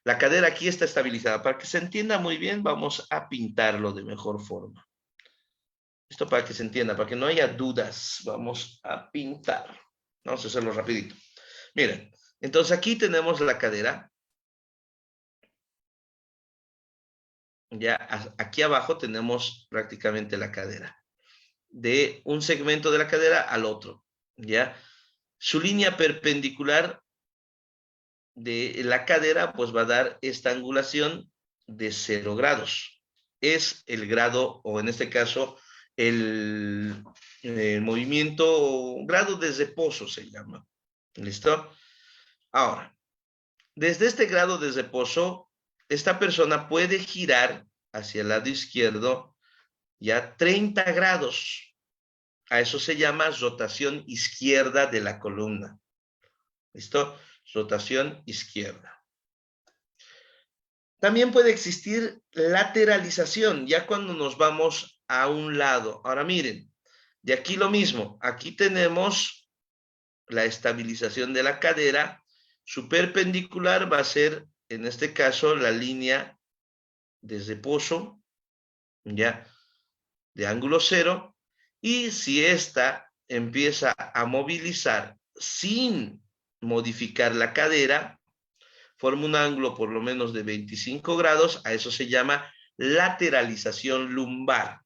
La cadera aquí está estabilizada. Para que se entienda muy bien, vamos a pintarlo de mejor forma. Esto para que se entienda, para que no haya dudas, vamos a pintar. Vamos a hacerlo rapidito. Miren, entonces aquí tenemos la cadera. Ya aquí abajo tenemos prácticamente la cadera. De un segmento de la cadera al otro. Ya. Su línea perpendicular de la cadera pues va a dar esta angulación de 0 grados. Es el grado, o en este caso, el movimiento, grado de reposo se llama. ¿Listo? Ahora, desde este grado de reposo, esta persona puede girar hacia el lado izquierdo ya 30 grados. A eso se llama rotación izquierda de la columna. ¿Listo? Rotación izquierda. También puede existir lateralización, ya cuando nos vamos a un lado. Ahora miren, de aquí lo mismo. Aquí tenemos la estabilización de la cadera. Su perpendicular va a ser, en este caso, la línea de reposo, ya, de ángulo 0. Y si esta empieza a movilizar sin modificar la cadera, forma un ángulo por lo menos de 25 grados, a eso se llama lateralización lumbar.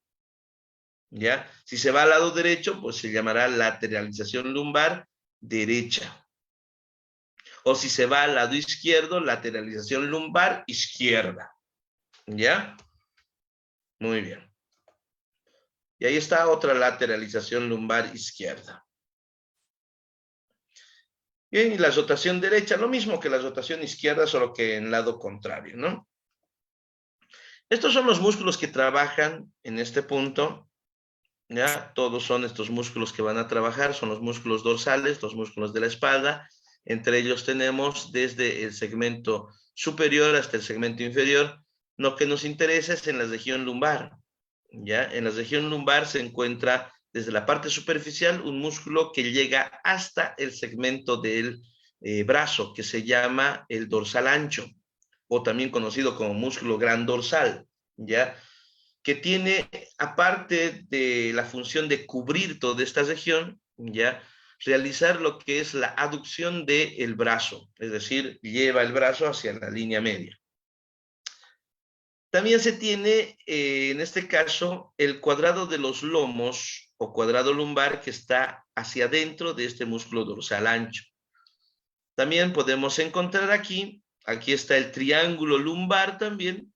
¿Ya? Si se va al lado derecho, pues se llamará lateralización lumbar derecha. O si se va al lado izquierdo, lateralización lumbar izquierda. ¿Ya? Muy bien. Y ahí está otra lateralización lumbar izquierda. Bien, y la rotación derecha, lo mismo que la rotación izquierda, solo que en lado contrario, ¿no? Estos son los músculos que trabajan en este punto, ¿ya? Todos son estos músculos que van a trabajar, son los músculos dorsales, los músculos de la espalda. Entre ellos tenemos desde el segmento superior hasta el segmento inferior. Lo que nos interesa es en la región lumbar, ¿ya? En la región lumbar se encuentra desde la parte superficial un músculo que llega hasta el segmento del brazo, que se llama el dorsal ancho, o también conocido como músculo gran dorsal, ¿ya? Que tiene, aparte de la función de cubrir toda esta región, ¿ya? Realizar lo que es la aducción del brazo, es decir, lleva el brazo hacia la línea media. También se tiene, en este caso, el cuadrado de los lomos o cuadrado lumbar que está hacia adentro de este músculo dorsal ancho. También podemos encontrar aquí está el triángulo lumbar también.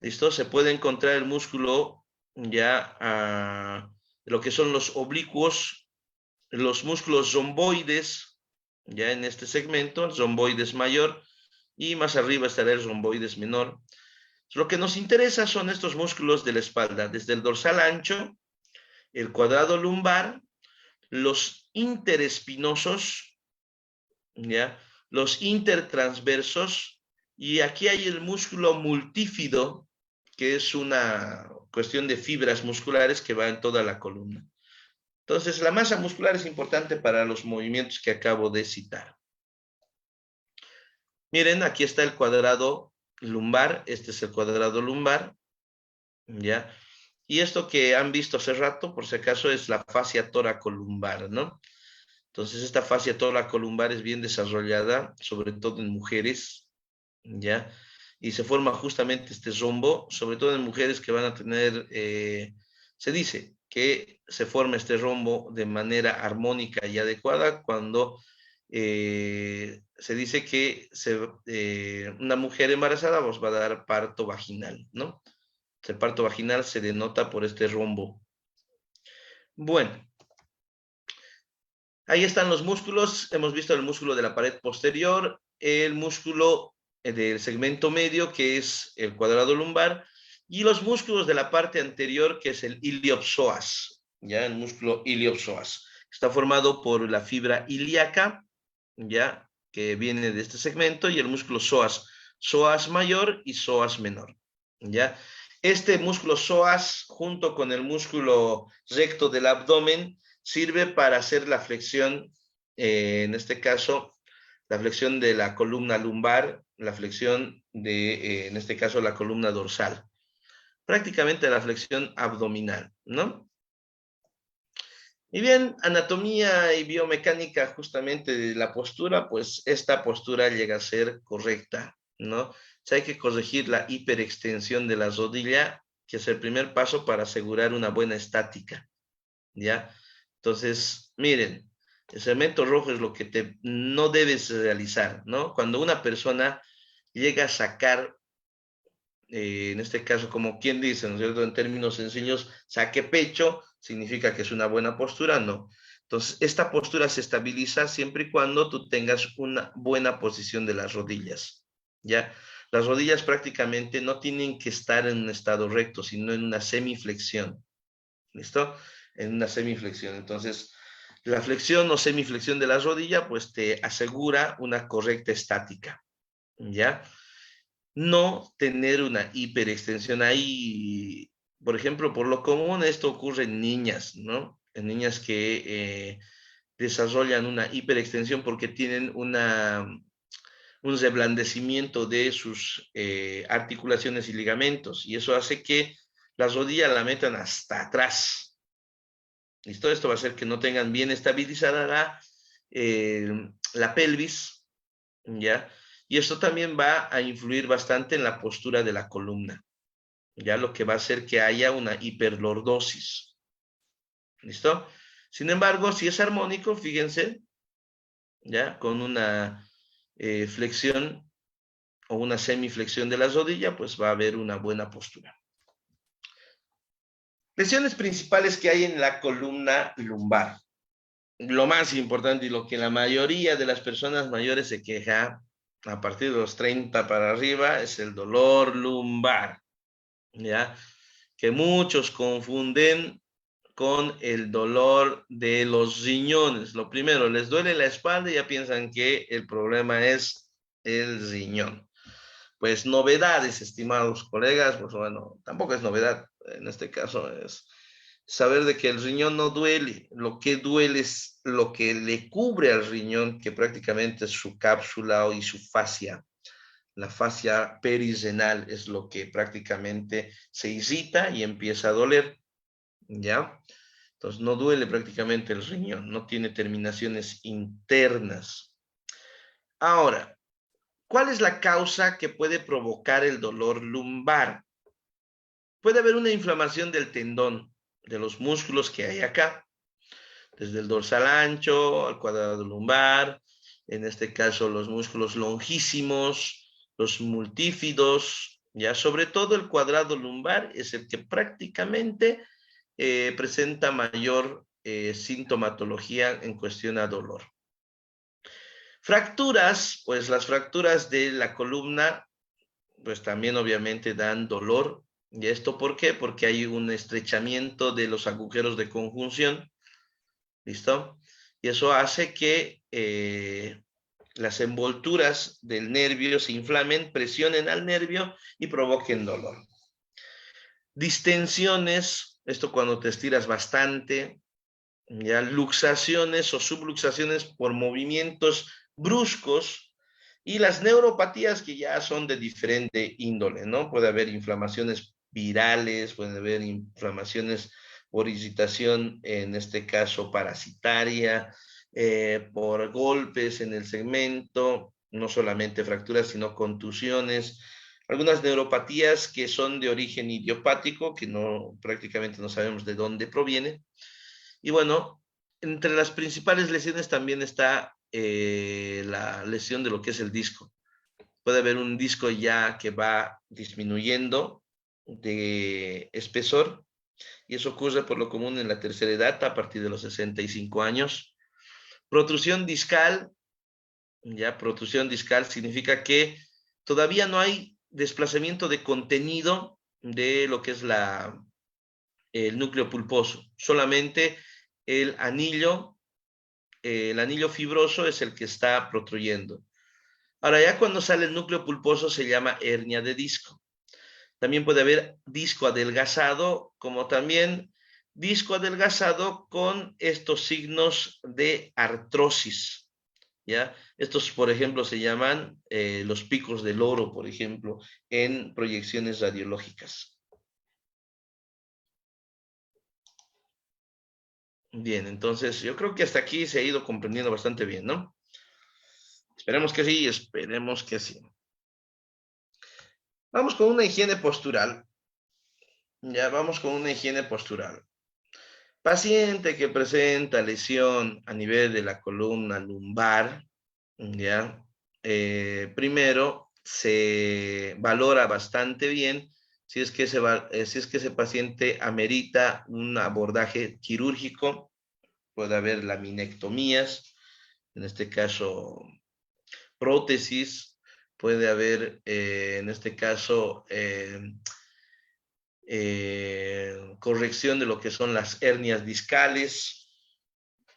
¿Listo? Se puede encontrar el músculo ya, lo que son los oblicuos, los músculos romboides, ya en este segmento, el romboides mayor, y más arriba estará el romboides menor. Lo que nos interesa son estos músculos de la espalda, desde el dorsal ancho, el cuadrado lumbar, los interespinosos, ¿ya? Los intertransversos, y aquí hay el músculo multífido, que es una cuestión de fibras musculares que va en toda la columna. Entonces, la masa muscular es importante para los movimientos que acabo de citar. Miren, aquí está el cuadrado lumbar, este es el cuadrado lumbar, ¿ya? Y esto que han visto hace rato, por si acaso, es la fascia toracolumbar, ¿no? Entonces, esta fascia toracolumbar es bien desarrollada, sobre todo en mujeres, ¿ya? Y se forma justamente este rombo, sobre todo en mujeres que van a tener, se dice que se forma este rombo de manera armónica y adecuada cuando se dice que una mujer embarazada pues, va a dar parto vaginal, ¿no? El parto vaginal se denota por este rombo. Bueno, ahí están los músculos. Hemos visto el músculo de la pared posterior, el músculo del segmento medio, que es el cuadrado lumbar, y los músculos de la parte anterior, que es el iliopsoas, ¿ya? El músculo iliopsoas. Está formado por la fibra ilíaca, ¿ya? Que viene de este segmento, y el músculo psoas, psoas mayor y psoas menor, ¿ya? Este músculo psoas, junto con el músculo recto del abdomen, sirve para hacer la flexión, en este caso, la flexión de la columna lumbar, la flexión de, en este caso, la columna dorsal. Prácticamente la flexión abdominal, ¿no? Y bien, anatomía y biomecánica justamente de la postura, pues esta postura llega a ser correcta, ¿no? O sea, hay que corregir la hiperextensión de la rodilla, que es el primer paso para asegurar una buena estática, ¿ya? Entonces, miren, el segmento rojo es lo que no debes realizar, ¿no? Cuando una persona llega a sacar, en este caso, como quien dice, ¿no es cierto? En términos sencillos, saque pecho, significa que es una buena postura, no. Entonces, esta postura se estabiliza siempre y cuando tú tengas una buena posición de las rodillas, ¿ya? Las rodillas prácticamente no tienen que estar en un estado recto, sino en una semiflexión, ¿listo? En una semiflexión. Entonces, la flexión o semiflexión de la rodilla, pues te asegura una correcta estática, ¿ya? No tener una hiperextensión ahí. Por ejemplo, por lo común esto ocurre en niñas, ¿no? En niñas que desarrollan una hiperextensión porque tienen un reblandecimiento de sus articulaciones y ligamentos, y eso hace que la rodilla la metan hasta atrás. ¿Listo? Esto va a hacer que no tengan bien estabilizada la pelvis, ¿ya? Y esto también va a influir bastante en la postura de la columna, ¿ya? Lo que va a hacer que haya una hiperlordosis. ¿Listo? Sin embargo, si es armónico, fíjense, ¿ya? Con una flexión o una semiflexión de la rodilla, pues va a haber una buena postura. Lesiones principales que hay en la columna lumbar. Lo más importante y lo que la mayoría de las personas mayores se queja a partir de los 30 para arriba es el dolor lumbar, ¿ya? Que muchos confunden con el dolor de los riñones. Lo primero, les duele la espalda y ya piensan que el problema es el riñón. Pues novedades, estimados colegas, pues bueno, tampoco es novedad, en este caso es saber de que el riñón no duele, lo que duele es lo que le cubre al riñón, que prácticamente es su cápsula y su fascia. La fascia perirenal es lo que prácticamente se irrita y empieza a doler, ¿ya? Entonces no duele prácticamente el riñón, no tiene terminaciones internas. Ahora, ¿cuál es la causa que puede provocar el dolor lumbar? Puede haber una inflamación del tendón, de los músculos que hay acá, desde el dorsal ancho al cuadrado lumbar, en este caso los músculos longísimos, los multífidos, ya sobre todo el cuadrado lumbar es el que prácticamente presenta mayor sintomatología en cuestión a dolor. Fracturas, pues las fracturas de la columna, pues también obviamente dan dolor. ¿Y esto por qué? Porque hay un estrechamiento de los agujeros de conjunción, ¿listo? Y eso hace que las envolturas del nervio se inflamen, presionen al nervio y provoquen dolor. Distensiones, esto cuando te estiras bastante, ya luxaciones o subluxaciones por movimientos bruscos, y las neuropatías que ya son de diferente índole, ¿no? Puede haber inflamaciones virales, puede haber inflamaciones por irritación, en este caso parasitaria, por golpes en el segmento, no solamente fracturas, sino contusiones, algunas neuropatías que son de origen idiopático, que no, prácticamente no sabemos de dónde proviene. Y bueno, entre las principales lesiones también está la lesión de lo que es el disco. Puede haber un disco ya que va disminuyendo de espesor, y eso ocurre por lo común en la tercera edad, a partir de los 65 años. Protrusión discal, ya protrusión discal significa que todavía no hay desplazamiento de contenido de lo que es el núcleo pulposo, solamente el anillo fibroso es el que está protruyendo. Ahora, ya cuando sale el núcleo pulposo se llama hernia de disco. También puede haber disco adelgazado, como también disco adelgazado con estos signos de artrosis, ¿ya? Estos, por ejemplo, se llaman los picos del oro, por ejemplo, en proyecciones radiológicas. Bien, entonces yo creo que hasta aquí se ha ido comprendiendo bastante bien, ¿no? Esperemos que sí, esperemos que sí. Vamos con una higiene postural. Ya vamos con una higiene postural. Paciente que presenta lesión a nivel de la columna lumbar, ya, primero se valora bastante bien si es que ese paciente amerita un abordaje quirúrgico. Puede haber laminectomías, en este caso prótesis, puede haber en este caso corrección de lo que son las hernias discales,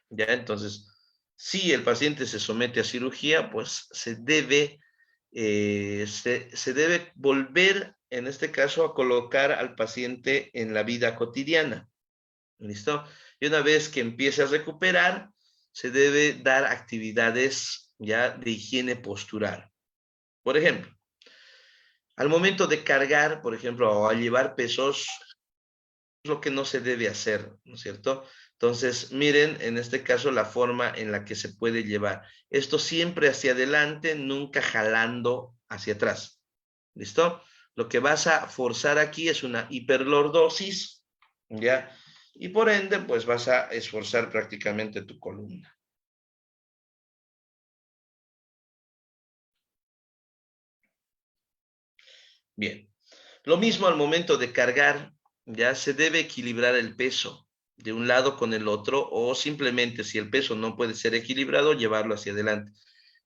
¿ya? Entonces, si el paciente se somete a cirugía, pues se debe volver, en este caso, a colocar al paciente en la vida cotidiana, ¿listo? Y una vez que empiece a recuperar, se debe dar actividades ya de higiene postural. Por ejemplo, al momento de cargar, por ejemplo, o al llevar pesos, es lo que no se debe hacer, ¿no es cierto? Entonces, miren, en este caso, la forma en la que se puede llevar. Esto siempre hacia adelante, nunca jalando hacia atrás. ¿Listo? Lo que vas a forzar aquí es una hiperlordosis, ¿ya? Y por ende, pues vas a esforzar prácticamente tu columna. Bien. Lo mismo al momento de cargar, ya se debe equilibrar el peso de un lado con el otro, o simplemente si el peso no puede ser equilibrado, llevarlo hacia adelante.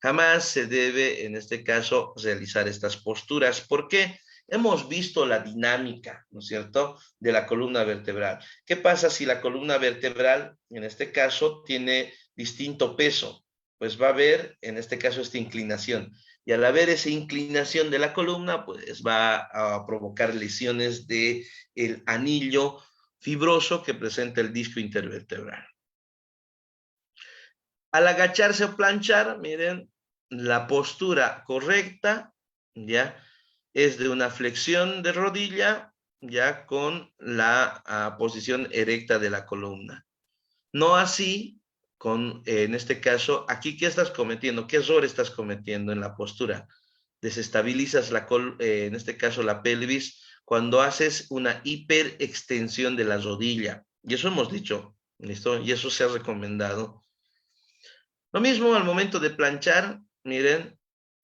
Jamás se debe, en este caso, realizar estas posturas. ¿Por qué? Hemos visto la dinámica, ¿no es cierto?, de la columna vertebral. ¿Qué pasa si la columna vertebral, en este caso, tiene distinto peso? Pues va a haber, en este caso, esta inclinación. Y al haber esa inclinación de la columna, pues va a provocar lesiones del anillo fibroso que presenta el disco intervertebral. Al agacharse o planchar, miren, la postura correcta, ¿ya? Es de una flexión de rodilla, ya con la posición erecta de la columna. No así con, en este caso, aquí, ¿qué estás cometiendo? ¿Qué error estás cometiendo en la postura? Desestabilizas en este caso la pelvis cuando haces una hiperextensión de la rodilla. Y eso hemos dicho, ¿listo? Y eso se ha recomendado. Lo mismo al momento de planchar, miren,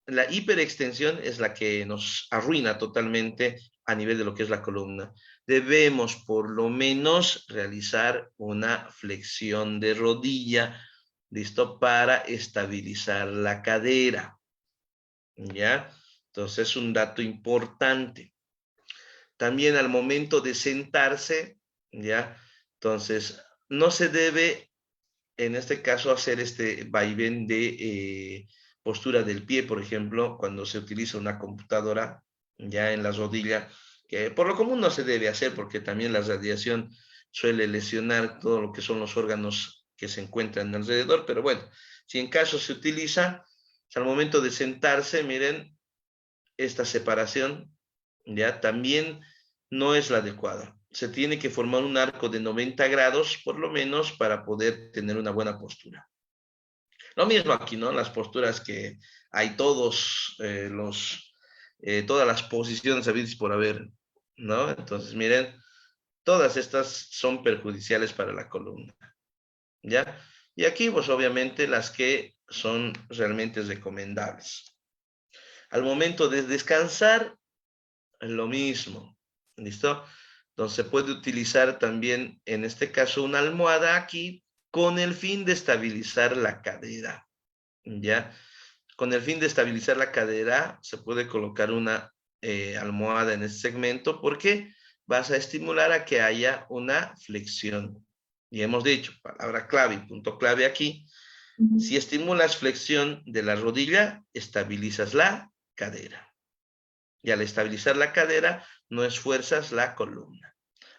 la hiperextensión es la que nos arruina totalmente a nivel de lo que es la columna. Debemos por lo menos realizar una flexión de rodilla, ¿listo? Para estabilizar la cadera, ¿ya? Entonces es un dato importante. También al momento de sentarse, ¿ya? Entonces no se debe, en este caso, hacer este vaivén de postura del pie, por ejemplo, cuando se utiliza una computadora ya en la rodilla, que por lo común no se debe hacer porque también la radiación suele lesionar todo lo que son los órganos que se encuentran alrededor, pero bueno, si en caso se utiliza, al momento de sentarse, miren, esta separación ya también no es la adecuada. Se tiene que formar un arco de 90 grados, por lo menos, para poder tener una buena postura. Lo mismo aquí, ¿no? Las posturas que hay todas las posiciones habidas por haber, ¿no? Entonces, miren, todas estas son perjudiciales para la columna, ¿ya? Y aquí, pues, obviamente, las que son realmente recomendables. Al momento de descansar, lo mismo, ¿listo? Entonces se puede utilizar también, en este caso, una almohada aquí con el fin de estabilizar la cadera, ¿ya? Con el fin de estabilizar la cadera, se puede colocar una almohada en este segmento porque vas a estimular a que haya una flexión. Y hemos dicho, palabra clave y punto clave aquí, si estimulas flexión de la rodilla, estabilizas la cadera. Y al estabilizar la cadera, no esfuerzas la columna.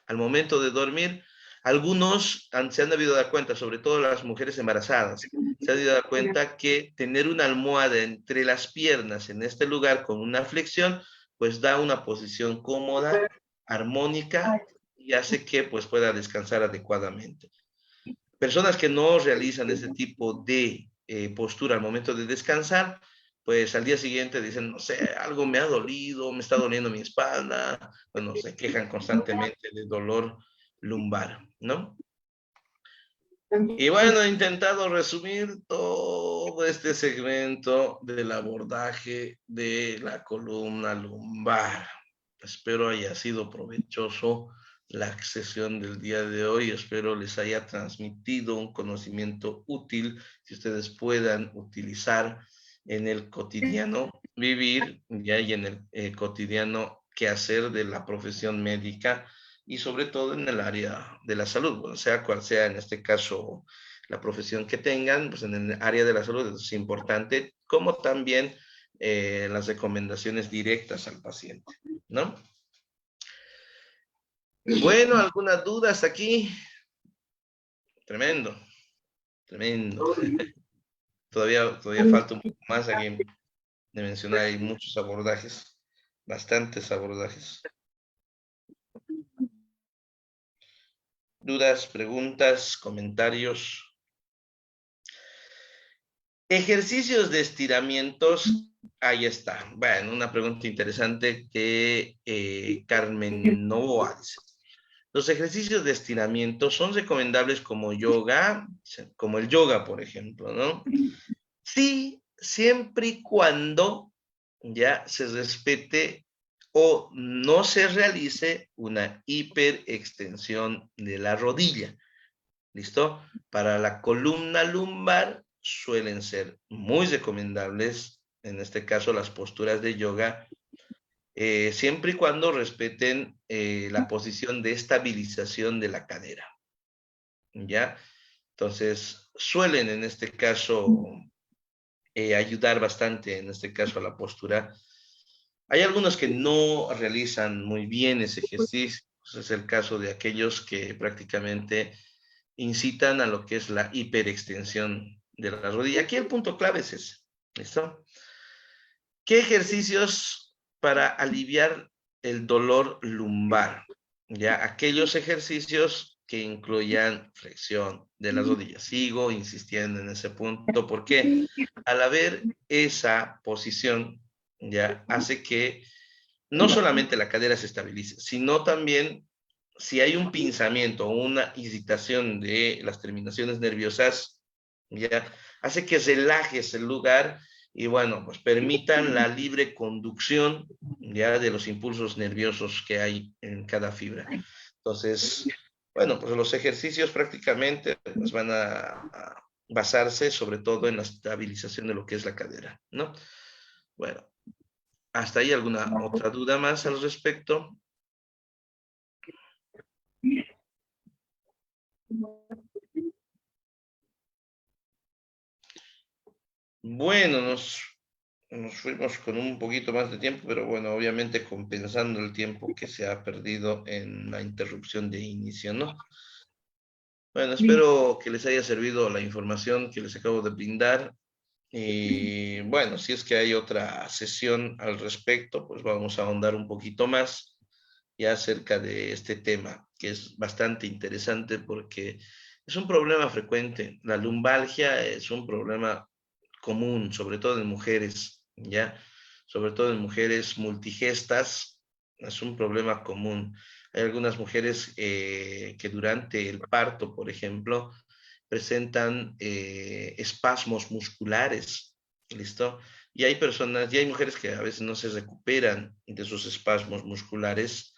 Al momento de dormir, algunos se han debido dar cuenta, sobre todo las mujeres embarazadas, se han debido dar cuenta que tener una almohada entre las piernas en este lugar con una flexión, pues da una posición cómoda, armónica y hace que pues pueda descansar adecuadamente. Personas que no realizan ese tipo de postura al momento de descansar, pues al día siguiente dicen, no sé, algo me ha dolido, me está doliendo mi espalda, bueno, se quejan constantemente de dolor lumbar, ¿no? Y bueno, he intentado resumir todo este segmento del abordaje de la columna lumbar. Espero haya sido provechoso la sesión del día de hoy. Espero les haya transmitido un conocimiento útil que ustedes puedan utilizar en el cotidiano vivir ya y en el cotidiano quehacer de la profesión médica y sobre todo en el área de la salud, bueno, sea cual sea en este caso la profesión que tengan, pues en el área de la salud es importante, como también las recomendaciones directas al paciente, ¿no? Bueno, ¿alguna duda hasta aquí? Tremendo, tremendo. Todavía falta un poco más aquí de mencionar, hay muchos abordajes, bastantes abordajes. ¿Dudas, preguntas, comentarios? Ejercicios de estiramientos, ahí está. Bueno, una pregunta interesante que Carmen Novoa dice. Los ejercicios de estiramiento son recomendables como yoga, como el yoga, por ejemplo, ¿no? Sí, siempre y cuando ya se respete o no se realice una hiperextensión de la rodilla. ¿Listo? Para la columna lumbar suelen ser muy recomendables, en este caso las posturas de yoga, siempre y cuando respeten la posición de estabilización de la cadera. ¿Ya? Entonces, suelen en este caso ayudar bastante, en este caso a la postura. Hay algunos que no realizan muy bien ese ejercicio, es el caso de aquellos que prácticamente incitan a lo que es la hiperextensión de la rodilla. Aquí el punto clave es ese. ¿Listo? ¿Qué ejercicios para aliviar el dolor lumbar? Ya, aquellos ejercicios que incluyan flexión de las rodillas. Sigo insistiendo en ese punto porque al haber esa posición, ya hace que no solamente la cadera se estabilice, sino también si hay un pinzamiento o una irritación de las terminaciones nerviosas, ya hace que relajes el lugar y bueno, pues permitan la libre conducción ya de los impulsos nerviosos que hay en cada fibra. Entonces, bueno, pues los ejercicios prácticamente pues van a basarse sobre todo en la estabilización de lo que es la cadera, ¿no? Bueno, ¿hasta ahí alguna otra duda más al respecto? Bueno, nos fuimos con un poquito más de tiempo, pero bueno, obviamente compensando el tiempo que se ha perdido en la interrupción de inicio, ¿no? Bueno, espero que les haya servido la información que les acabo de brindar. Y bueno, si es que hay otra sesión al respecto, pues vamos a ahondar un poquito más ya acerca de este tema, que es bastante interesante porque es un problema frecuente. La lumbalgia es un problema común, sobre todo en mujeres, ¿ya? Sobre todo en mujeres multigestas, es un problema común. Hay algunas mujeres que durante el parto, por ejemplo, presentan espasmos musculares, ¿listo? Y hay personas, y hay mujeres que a veces no se recuperan de sus espasmos musculares,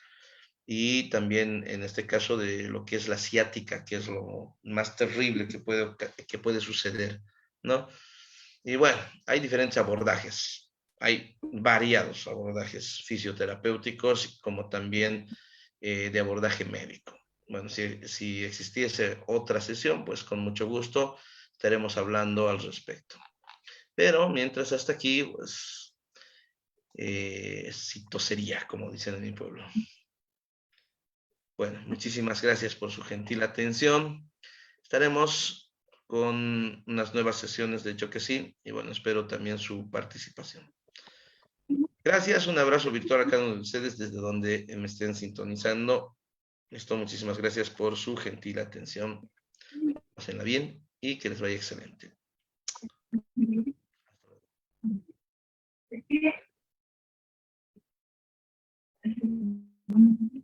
y también en este caso de lo que es la ciática, que es lo más terrible que puede suceder, ¿no? Y bueno, hay diferentes abordajes, hay variados abordajes fisioterapéuticos como también de abordaje médico. Bueno, si existiese otra sesión, pues con mucho gusto estaremos hablando al respecto. Pero mientras hasta aquí, pues, sí tosería, como dicen en mi pueblo. Bueno, muchísimas gracias por su gentil atención. Estaremos con unas nuevas sesiones de Yo que sí, y bueno, espero también su participación. Gracias, un abrazo virtual a cada uno de ustedes desde donde me estén sintonizando. Listo, muchísimas gracias por su gentil atención. Pásenla bien y que les vaya excelente. Thank you.